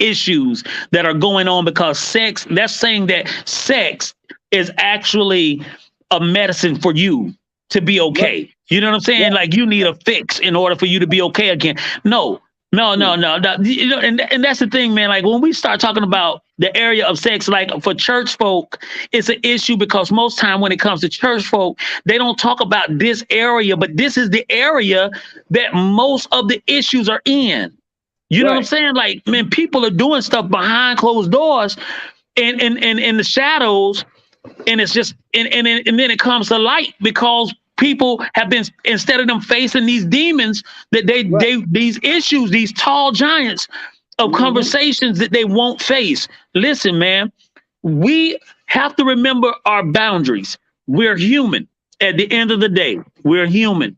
issues that are going on because sex, that's saying that sex is actually a medicine for you to be okay. You know what I'm saying? Like you need a fix in order for you to be okay again. No. And that's the thing, man. Like when we start talking about the area of sex, like for church folk, it's an issue because most time when it comes to church folk, they don't talk about this area, but this is the area that most of the issues are in. You know what I'm saying? Like, man, people are doing stuff behind closed doors and in the shadows, and it's just and then it comes to light because people have been, instead of them facing these demons that these issues, these tall giants of conversations that they won't face. Listen, man, we have to remember our boundaries. We're human. At the end of the day, we're human.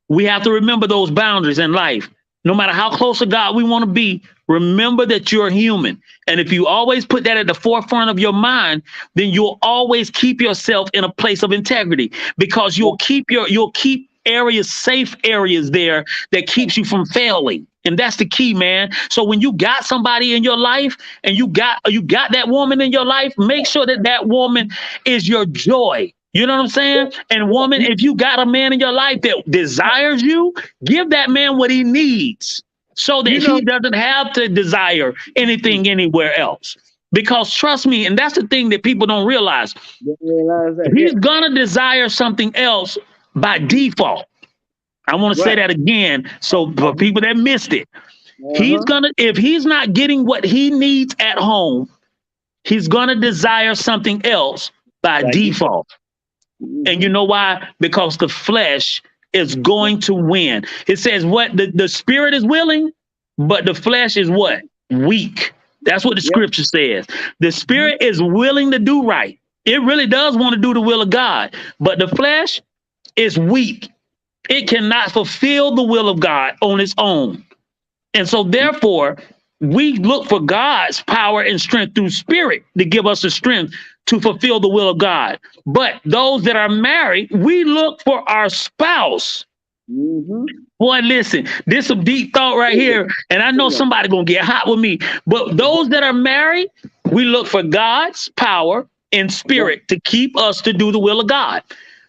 We have to remember those boundaries in life. No matter how close to God we want to be, Remember that you're human. And if you always put that at the forefront of your mind, then you'll always keep yourself in a place of integrity, because you'll keep areas, safe areas there that keeps you from failing. And that's the key, man. So when you got somebody in your life and you got that woman in your life, make sure that that woman is your joy. You know what I'm saying? And woman, if you got a man in your life that desires you, give that man what he needs so that he doesn't have to desire anything anywhere else. Because trust me, and that's the thing that people don't realize, he's gonna desire something else by default. I want to say that again, so for people that missed it, if he's not getting what he needs at home, he's gonna desire something else by default. And you know why? Because the flesh is going to win. It says what? The spirit is willing, but the flesh is what? Weak. That's what the scripture says. The spirit is willing to do right. It really does want to do the will of God, but the flesh is weak. It cannot fulfill the will of God on its own. And so therefore, we look for God's power and strength through spirit to give us the strength to fulfill the will of God. But those that are married, we look for our spouse. Boy, listen, this is some deep thought right here. And I know somebody gonna get hot with me. But those that are married, we look for God's power and spirit to keep us to do the will of God.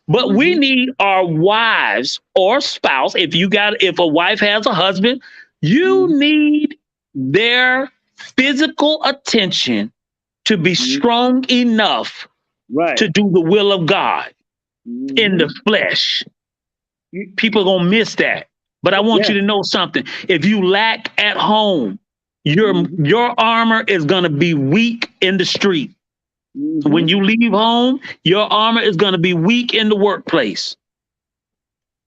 But we need our wives or spouse. If a wife has a husband, you need their physical attention to be strong enough to do the will of God in the flesh. People are going to miss that. But I want you to know something. If you lack at home, your armor is going to be weak in the street. When you leave home, your armor is going to be weak in the workplace.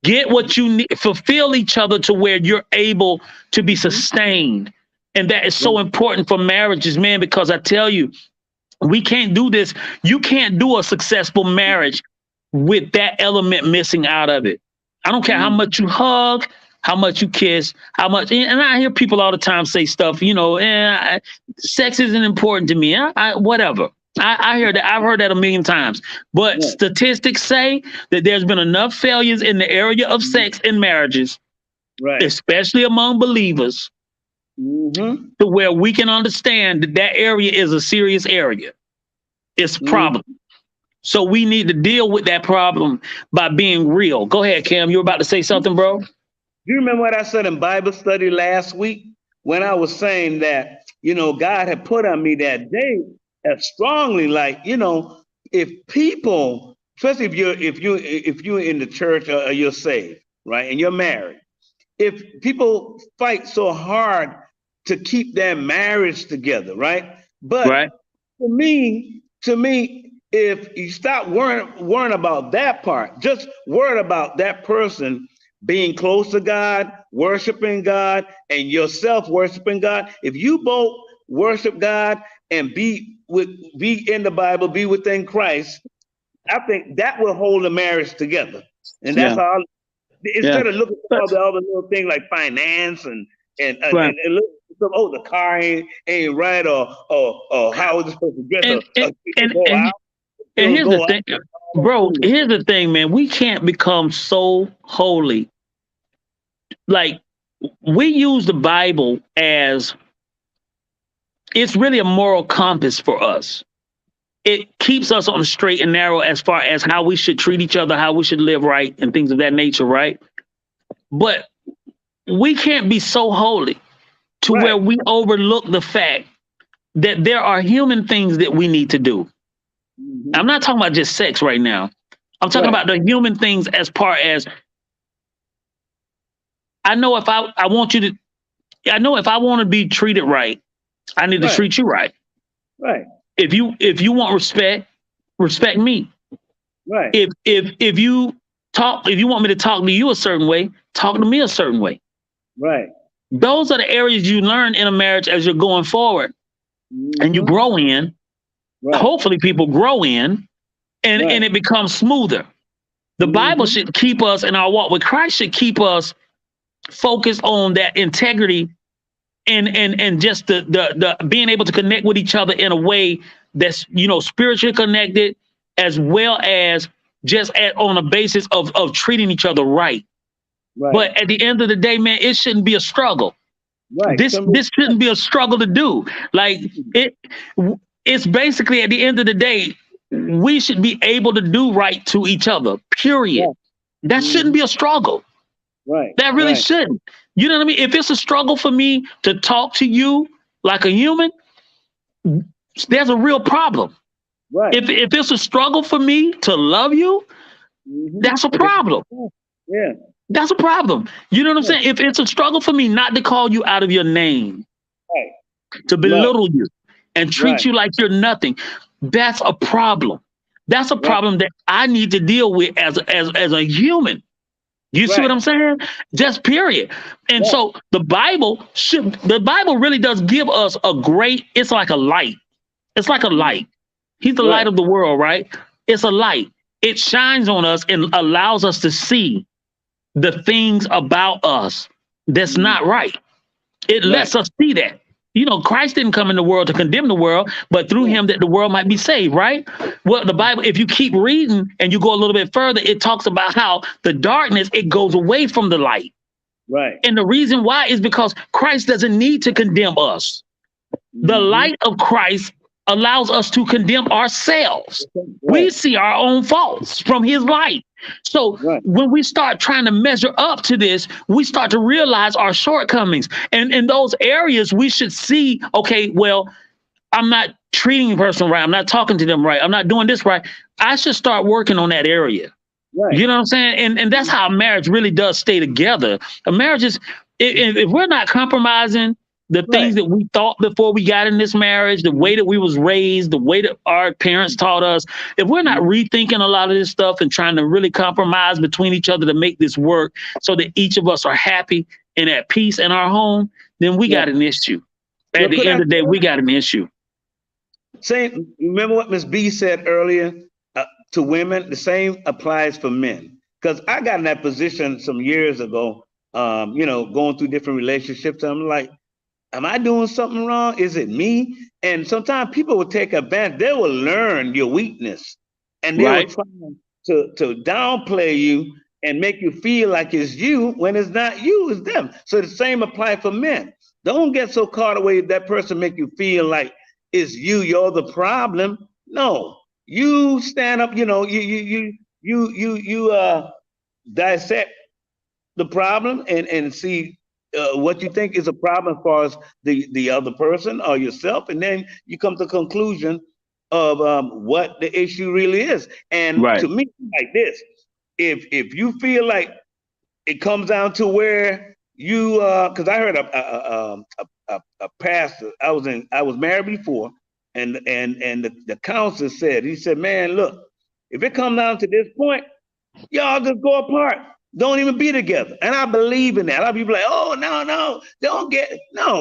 Get what you need, fulfill each other to where you're able to be sustained. And that is so important for marriages, man, because I tell you, we can't do this. You can't do a successful marriage with that element missing out of it. I don't care how much you hug, how much you kiss, how much. And I hear people all the time say stuff, sex isn't important to me. Whatever. I hear that. I've heard that a million times. But statistics say that there's been enough failures in the area of sex in marriages, especially among believers, to where we can understand that area is a serious area. It's a problem. So we need to deal with that problem by being real. Go ahead, Cam. You were about to say something, bro? Do you remember what I said in Bible study last week when I was saying that, God had put on me that day as strongly, if people, especially if you're in the church or you're saved, right, and you're married, if people fight so hard to keep their marriage together, right? But to me, if you stop worrying about that part, just worry about that person being close to God, worshiping God, and yourself worshiping God. If you both worship God and be in the Bible, be within Christ, I think that will hold the marriage together. And that's all. Instead of looking at all the other little things like finance and look, the car ain't right, or how is this supposed to dress? And here's the thing, bro. Here's the thing, man. We can't become so holy. Like, we use the Bible as it's really a moral compass for us. It keeps us on the straight and narrow as far as how we should treat each other, how we should live right, and things of that nature, right? But we can't be so holy to where we overlook the fact that there are human things that we need to do. I'm not talking about just sex right now. I'm talking about the human things as far as I know if I want to be treated right, I need to treat you right. Right. If you want respect, respect me. Right. If you want me to talk to you a certain way, talk to me a certain way. Right. Those are the areas you learn in a marriage as you're going forward, and you grow in. Right. Hopefully people grow in, and it becomes smoother. The Bible should keep us in our walk with Christ, should keep us focused on that integrity and just the being able to connect with each other in a way that's, you know, spiritually connected, as well as just on a basis of treating each other right. Right. But at the end of the day, man, it shouldn't be a struggle. Right. This shouldn't be a struggle to do. Like it's basically, at the end of the day, we should be able to do right to each other. Period. Right. That shouldn't be a struggle. Right. That really Right. shouldn't. You know what I mean? If it's a struggle for me to talk to you like a human, there's a real problem. Right. If it's a struggle for me to love you, Mhm. that's a problem. Yeah. That's a problem. You know what I'm saying? If it's a struggle for me not to call you out of your name, Right. to belittle you and treat Right. you like you're nothing, that's a problem. That's a problem that I need to deal with as a human. You see Right. what I'm saying? Just period. And so the Bible really does give us it's like a light. It's like a light. He's the light of the world, right? It's a light. It shines on us and allows us to see the things about us that's not right. It lets us see that. You know, Christ didn't come in the world to condemn the world, but through him that the world might be saved, right? Well, the Bible, if you keep reading and you go a little bit further, it talks about how the darkness, it goes away from the light. Right. And the reason why is because Christ doesn't need to condemn us. The light of Christ allows us to condemn ourselves. We see our own faults from his light. So when we start trying to measure up to this, we start to realize our shortcomings. And in those areas, we should see, okay, well, I'm not treating a person right. I'm not talking to them right. I'm not doing this right. I should start working on that area. Right. You know what I'm saying? And that's how a marriage really does stay together. A marriage is, if we're not compromising the things that we thought before we got in this marriage, the way that we was raised, the way that our parents taught us, if we're not rethinking a lot of this stuff and trying to really compromise between each other to make this work so that each of us are happy and at peace in our home, then we got an issue. At the end of the day, we got an issue. Remember what Ms. B said earlier to women? The same applies for men. Because I got in that position some years ago, you know, going through different relationships. I'm like, am I doing something wrong? Is it me? And sometimes people will take advantage. They will learn your weakness, and they will try to downplay you and make you feel like it's you when it's not you, it's them. So the same apply for men. Don't get so caught away that person make you feel like it's you, you're the problem. No, you stand up. You know, you dissect the problem and see what you think is a problem as far as the other person or yourself, and then you come to the conclusion of what the issue really is. And to me, like this, if you feel like it comes down to where you, because I heard a pastor, I was married before, and the counselor said, he said, man, look, if it comes down to this point, y'all just go apart. Don't even be together. And I believe in that. I'll be like, oh, no, no,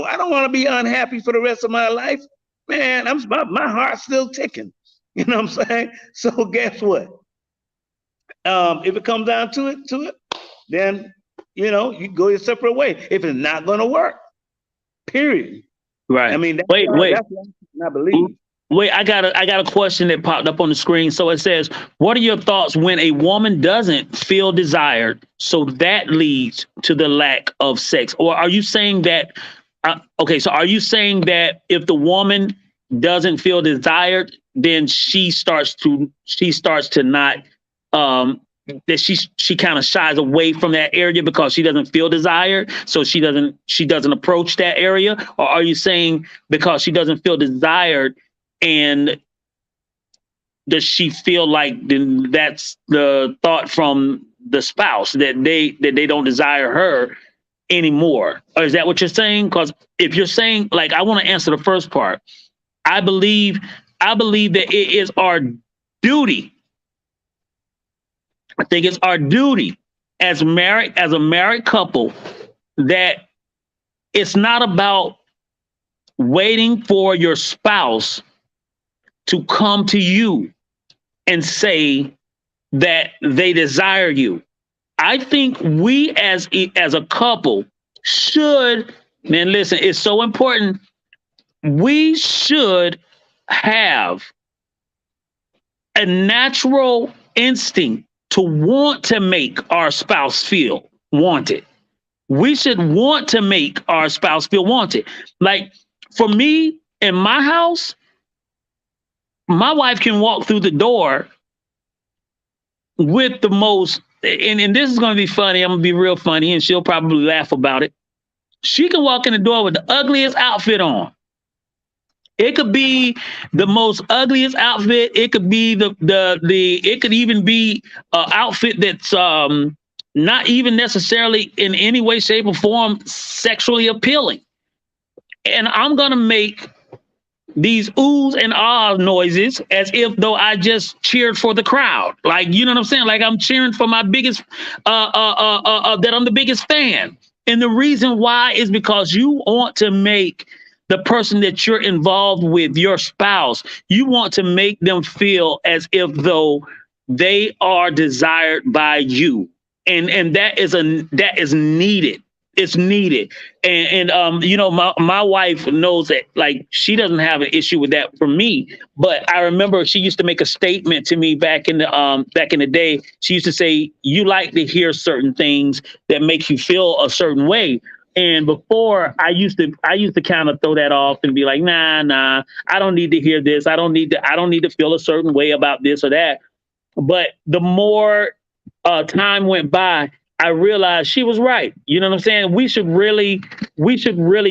I don't want to be unhappy for the rest of my life. Man, my heart's still ticking. You know what I'm saying? So guess what? If it comes down to it, then, you know, you go your separate way. If it's not going to work, period. Right. I mean, that's wait. That's what I believe. Wait, I got a question that popped up on the screen. So it says, what are your thoughts when a woman doesn't feel desired, so that leads to the lack of sex? Or are you saying that, so are you saying that if the woman doesn't feel desired, then she starts to not, that she kind of shies away from that area because she doesn't feel desired, so she doesn't approach that area? Or are you saying because she doesn't feel desired, and does she feel like then that's the thought from the spouse that they don't desire her anymore? Or is that what you're saying? Because if you're saying, like, I want to answer the first part. I believe that it is our duty. I think it's our duty as a married couple, that it's not about waiting for your spouse to come to you and say that they desire you. I think we as a couple should Man, listen, it's so important. We should have a natural instinct to want to make our spouse feel wanted. We should want to make our spouse feel wanted. Like for me in my house, my wife can walk through the door with the most, and this is going to be funny. I'm going to be real funny, and she'll probably laugh about it. She can walk in the door with the ugliest outfit on. It could be the most ugliest outfit. It could be it could even be an outfit that's not even necessarily in any way, shape, or form sexually appealing. And I'm gonna make these oohs and ahs noises as if though I just cheered for the crowd. Like, you know what I'm saying? Like I'm cheering for my biggest, that I'm the biggest fan. And the reason why is because you want to make the person that you're involved with, your spouse, you want to make them feel as if though they are desired by you. And that is needed. It's needed. And you know, my wife knows that, like, she doesn't have an issue with that for me. But I remember she used to make a statement to me back in the day. She used to say, you like to hear certain things that make you feel a certain way. And before I used to kind of throw that off and be like, nah, I don't need to hear this. I don't need to feel a certain way about this or that. But the more time went by, I realized she was right. You know what I'm saying? We should really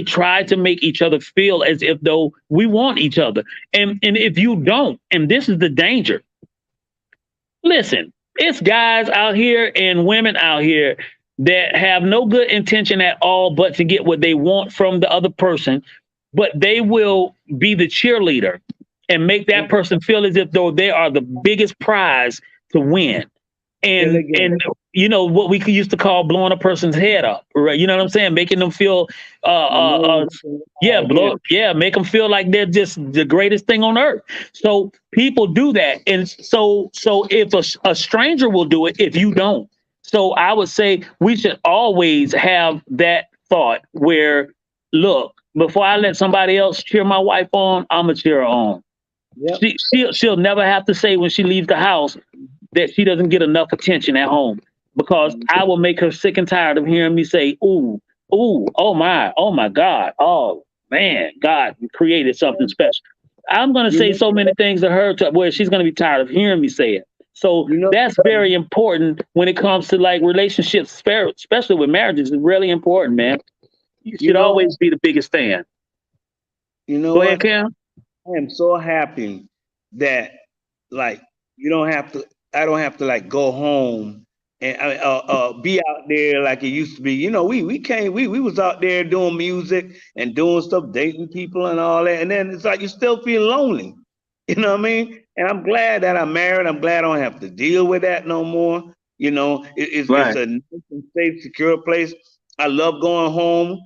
try to make each other feel as if though we want each other. And if you don't, and this is the danger. Listen, it's guys out here and women out here that have no good intention at all but to get what they want from the other person, but they will be the cheerleader and make that person feel as if though they are the biggest prize to win. And you know what we used to call blowing a person's head up, right? You know what I'm saying? Making them feel, make them feel like they're just the greatest thing on earth. So people do that, and so if a stranger will do it, if you don't, so I would say we should always have that thought where, look, before I let somebody else cheer my wife on, I'm gonna cheer her on. Yep. She'll never have to say when she leaves the house that she doesn't get enough attention at home, because I will make her sick and tired of hearing me say, ooh, oh my God, oh man, God created something special. I'm going to say so many things to her where she's going to be tired of hearing me say it. So that's very important when it comes to like relationships, especially with marriages. It's really important, man. You should always be the biggest fan. You know, go ahead, Cam. I am so happy that like I don't have to like go home and be out there like it used to be. You know, we was out there doing music and doing stuff, dating people and all that. And then it's like you still feel lonely. You know what I mean? And I'm glad that I'm married. I'm glad I don't have to deal with that no more. You know, it's a nice and safe, secure place. I love going home,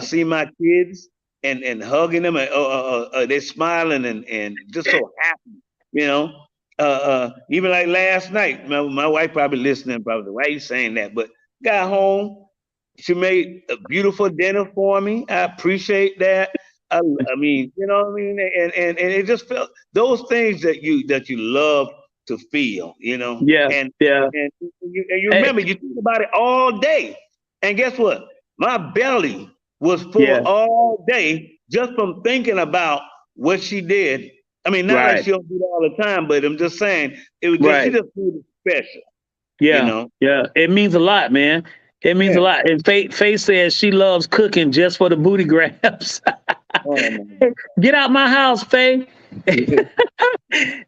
see my kids and hugging them. They're smiling and just so happy, you know. Even like last night, my wife probably listening, probably, why are you saying that? But got home, she made a beautiful dinner for me. I appreciate that. I mean, you know what I mean? And it just felt those things that you love to feel, you know? Yeah. And you remember, you think about it all day. And guess what? My belly was full all day just from thinking about what she did. I mean, not like she don't do that all the time, but I'm just saying it was just she just made it special. Yeah, you know? Yeah. It means a lot, man. It means a lot. And Faye says she loves cooking just for the booty grabs. Get out my house, Faye.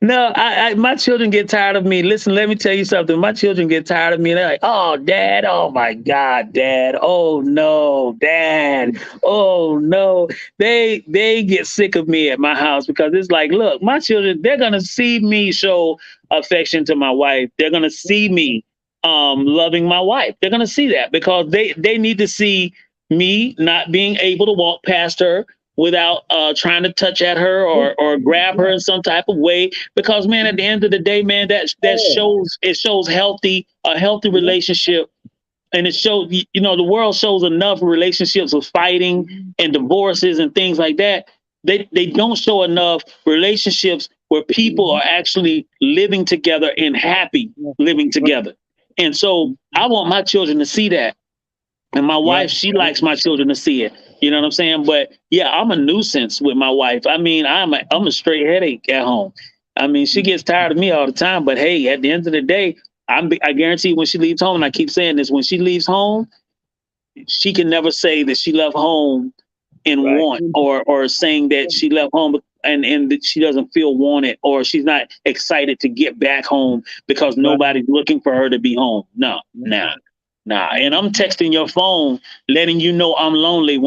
No, my children get tired of me. Listen, let me tell you something. My children get tired of me. They're like, oh, Dad. Oh, my God, Dad. Oh, no, Dad. Oh, no. They get sick of me at my house because it's like, look, my children, they're going to see me show affection to my wife. They're going to see me loving my wife. They're going to see that because they need to see me not being able to walk past her without trying to touch at her or grab her in some type of way. Because, man, at the end of the day, man, that shows a healthy relationship and it shows, the world shows enough relationships with fighting and divorces and things like that. They don't show enough relationships where people are actually living together and happy living together. And so I want my children to see that. And my wife, she likes my children to see it. You know what I'm saying? But yeah, I'm a nuisance with my wife. I mean, I'm a straight headache at home. I mean, she gets tired of me all the time. But hey, at the end of the day, I guarantee when she leaves home, and I keep saying this, when she leaves home, she can never say that she left home in want, or saying that she left home and that she doesn't feel wanted, or she's not excited to get back home because nobody's looking for her to be home. No, nah. And I'm texting your phone, letting you know I'm lonely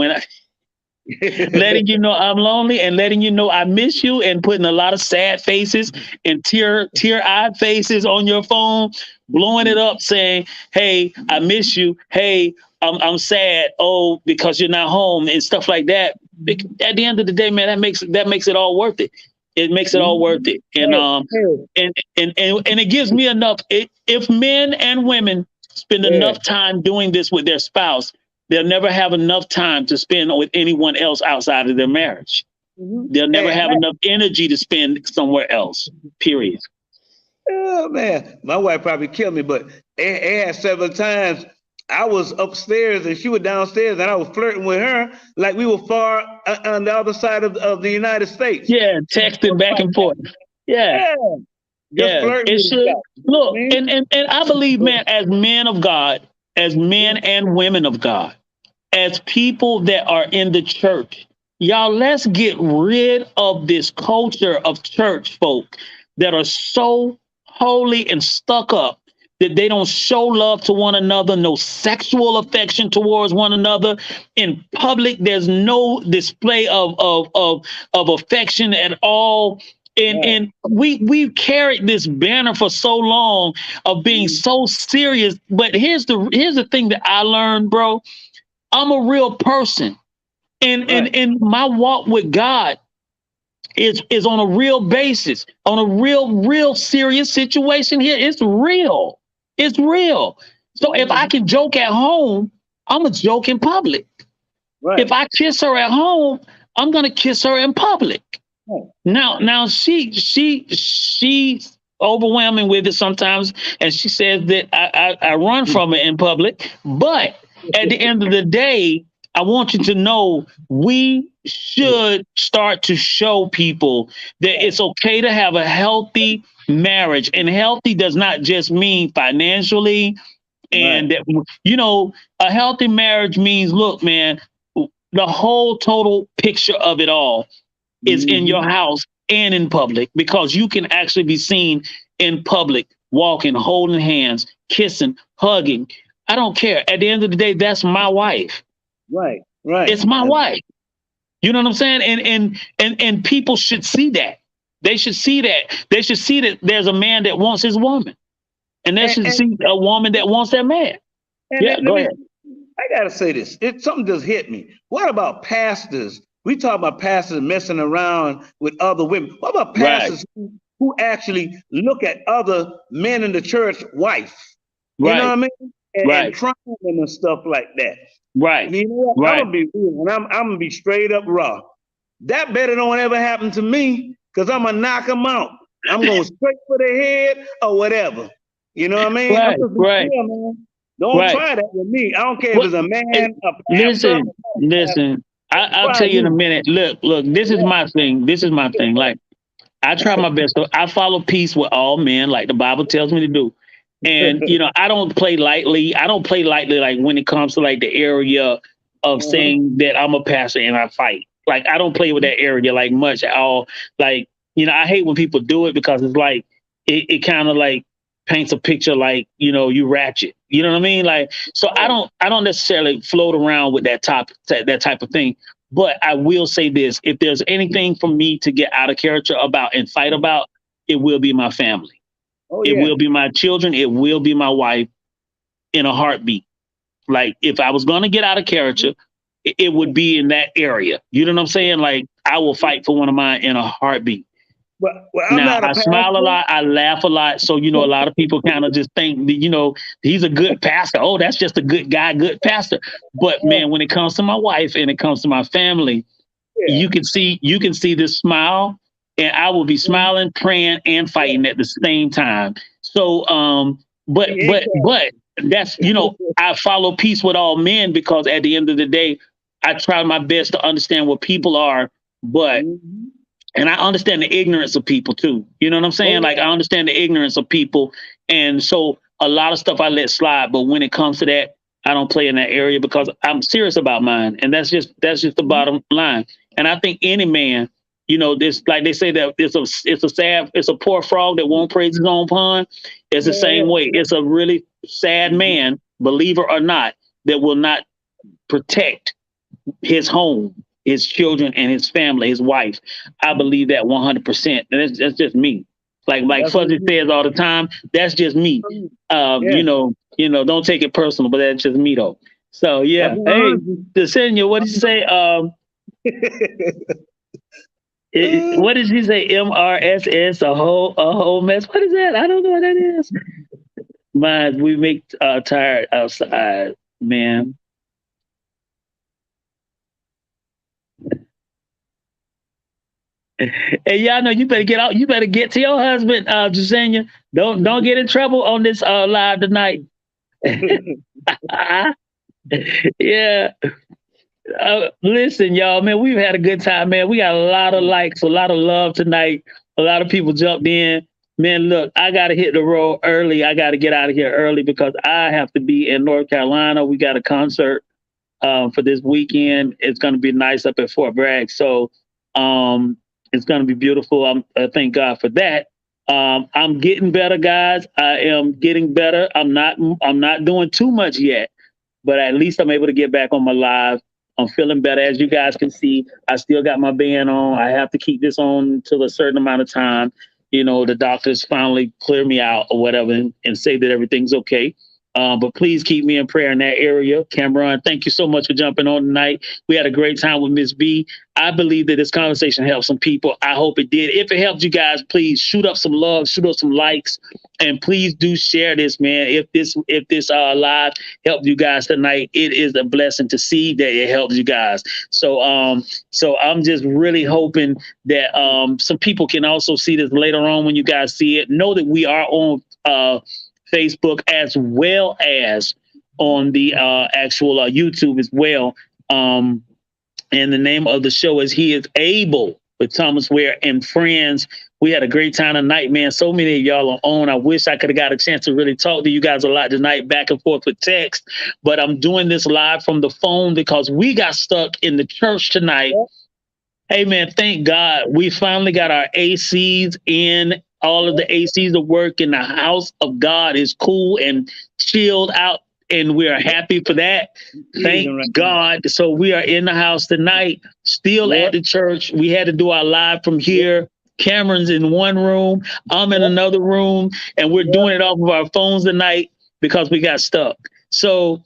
letting you know I'm lonely and letting you know I miss you, and putting a lot of sad faces and tear-eyed faces on your phone, blowing it up saying, hey, I miss you. Hey, I'm sad. Oh, because you're not home and stuff like that. At the end of the day, man, that makes it all worth it. It makes it all worth it. And and it gives me enough. If men and women spend enough time doing this with their spouse, they'll never have enough time to spend with anyone else outside of their marriage. They'll never have enough energy to spend somewhere else, period. Oh, man. My wife probably killed me, but it had several times I was upstairs and she was downstairs and I was flirting with her like we were far on the other side of the United States. Yeah, texting back and forth. Yeah. It should. Look, and I believe, man, as men of God, as men and women of God, as people that are in the church, y'all, let's get rid of this culture of church folk that are so holy and stuck up that they don't show love to one another, no sexual affection towards one another. In public, there's no display of affection at all. And we've carried this banner for so long of being so serious. But here's the thing that I learned, bro. I'm a real person. And my walk with God is on a real basis, on a real serious situation here. It's real. It's real. So if I can joke at home, I'm going to joke in public. If I kiss her at home, I'm going to kiss her in public. Now she's overwhelming with it sometimes, and she says that I run from it in public. But at the end of the day, I want you to know we should start to show people that it's okay to have a healthy marriage, and healthy does not just mean financially. And that, a healthy marriage means, look, man, the whole total picture of it all is in your house and in public, because you can actually be seen in public, walking, holding hands, kissing, hugging. I don't care. At the end of the day, that's my wife. Right. It's my wife. You know what I'm saying? And people should see that. They should see that. They should see that there's a man that wants his woman, and they should see a woman that wants their man. Go ahead. I gotta say this. Something just hit me. What about pastors? We talk about pastors messing around with other women. What about pastors who actually look at other men in the church wife? You know what I mean? And trying them and stuff like that. Right. You know what? I'm gonna be real, and I'm gonna be straight up raw. That better don't ever happen to me, because I'm gonna knock them out. I'm going straight for the head or whatever. You know what I mean? Right. Real, man. Don't try that with me. I don't care if it's a man, a pastor. Listen. I'll tell you in a minute. Look, this is my thing. Like, I try my best. I follow peace with all men, like the Bible tells me to do. And, I don't play lightly. Like when it comes to like the area of saying that I'm a pastor and I fight. Like, I don't play with that area like much at all. Like, I hate when people do it, because it's like, it kind of like paints a picture like, you ratchet. You know what I mean? Like, so I don't necessarily float around with that type of thing. But I will say this: if there's anything for me to get out of character about and fight about, it will be my family. It will be my children. It will be my wife, in a heartbeat. Like, if I was going to get out of character, it would be in that area. You know what I'm saying? Like, I will fight for one of mine in a heartbeat. Well, I'm Now, not a I smile a pastor. lot, I laugh a lot. So, a lot of people kind of just think, that, he's a good pastor. Oh, that's just a good guy, good pastor. But man, when it comes to my wife and it comes to my family, Yeah. you can see this smile, and I will be smiling, praying, and fighting at the same time. So, but that's, I follow peace with all men, because at the end of the day, I try my best to understand what people are, but Mhm. and I understand the ignorance of people too. You know what I'm saying? Like, I understand the ignorance of people. And so a lot of stuff I let slide. But when it comes to that, I don't play in that area, because I'm serious about mine. And that's just the bottom line. And I think any man, this, like they say, that it's a poor frog that won't praise his own pond. It's the same way. It's a really sad man, believer or not, that will not protect his home, his children, and his family, his wife. I believe that 100%. And that's just me. Like Fuzzy says all the time, that's just me. Yeah. Don't take it personal, but that's just me though. So yeah. That's Hey, 100. Desenia, what did you say? What did she say? MRSS, a whole mess. What is that? I don't know what that is. Man, we make tired outside, man. Hey, y'all know you better get out. You better get to your husband, Jasenia. Don't get in trouble on this live tonight. Yeah. Listen, y'all, man, we've had a good time, man. We got a lot of likes, a lot of love tonight. A lot of people jumped in. Man, look, I got to hit the road early. I got to get out of here early, because I have to be in North Carolina. We got a concert for this weekend. It's going to be nice up at Fort Bragg. So it's going to be beautiful. I thank God for that. I'm getting better, guys. I am getting better. I'm not doing too much yet, but at least I'm able to get back on my live. I'm feeling better. As you guys can see, I still got my band on. I have to keep this on till a certain amount of time. The doctors finally clear me out or whatever, and say that everything's okay. But please keep me in prayer in that area. Cameron, thank you so much for jumping on tonight. We had a great time with Miss B. I believe that this conversation helped some people. I hope it did. If it helped you guys, please shoot up some love, shoot up some likes, and please do share this, man. If this live helped you guys tonight, it is a blessing to see that it helps you guys. So I'm just really hoping that some people can also see this later on when you guys see it. Know that we are on Facebook, as well as on the actual YouTube as well. And the name of the show is He Is Able with Thomas Ware and friends. We had a great time tonight, man. So many of y'all are on. I wish I could have got a chance to really talk to you guys a lot tonight, back and forth with text. But I'm doing this live from the phone because we got stuck in the church tonight. Hey, man, thank God we finally got our ACs in. All of the ACs are working. The house of God is cool and chilled out, and we are happy for that. Thank God. So we are in the house tonight, still at the church. We had to do our live from here. Cameron's in one room. I'm in another room, and we're doing it off of our phones tonight because we got stuck. So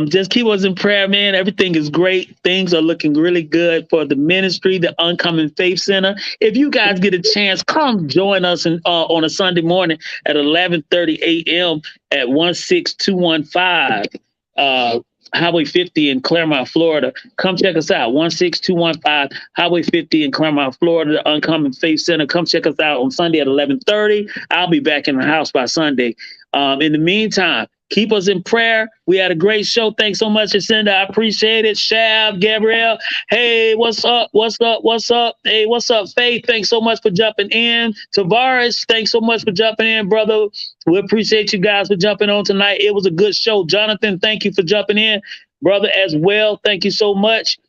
just keep us in prayer, man. Everything is great. Things are looking really good for the ministry, the Uncommon Faith Center. If you guys get a chance, come join us on a Sunday morning at 11:30 a.m. at 16215 Highway 50 in Claremont, Florida. Come check us out. 16215 Highway 50 in Claremont, Florida, the Uncommon Faith Center. Come check us out on Sunday at 11:30. I'll be back in the house by Sunday. In the meantime, keep us in prayer. We had a great show. Thanks so much, Jacinda. I appreciate it. Shab, Gabrielle. Hey, what's up? What's up? What's up? Hey, what's up, Faith? Thanks so much for jumping in. Tavares, thanks so much for jumping in, brother. We appreciate you guys for jumping on tonight. It was a good show. Jonathan, thank you for jumping in, brother, as well. Thank you so much.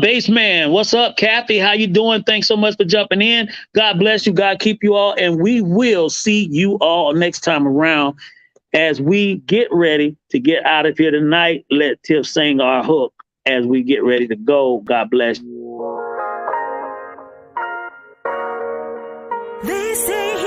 Baseman, what's up? Kathy, how you doing? Thanks so much for jumping in. God bless you. God keep you all. And we will see you all next time around as we get ready to get out of here tonight. Let Tiff sing our hook as we get ready to go. God bless you. They say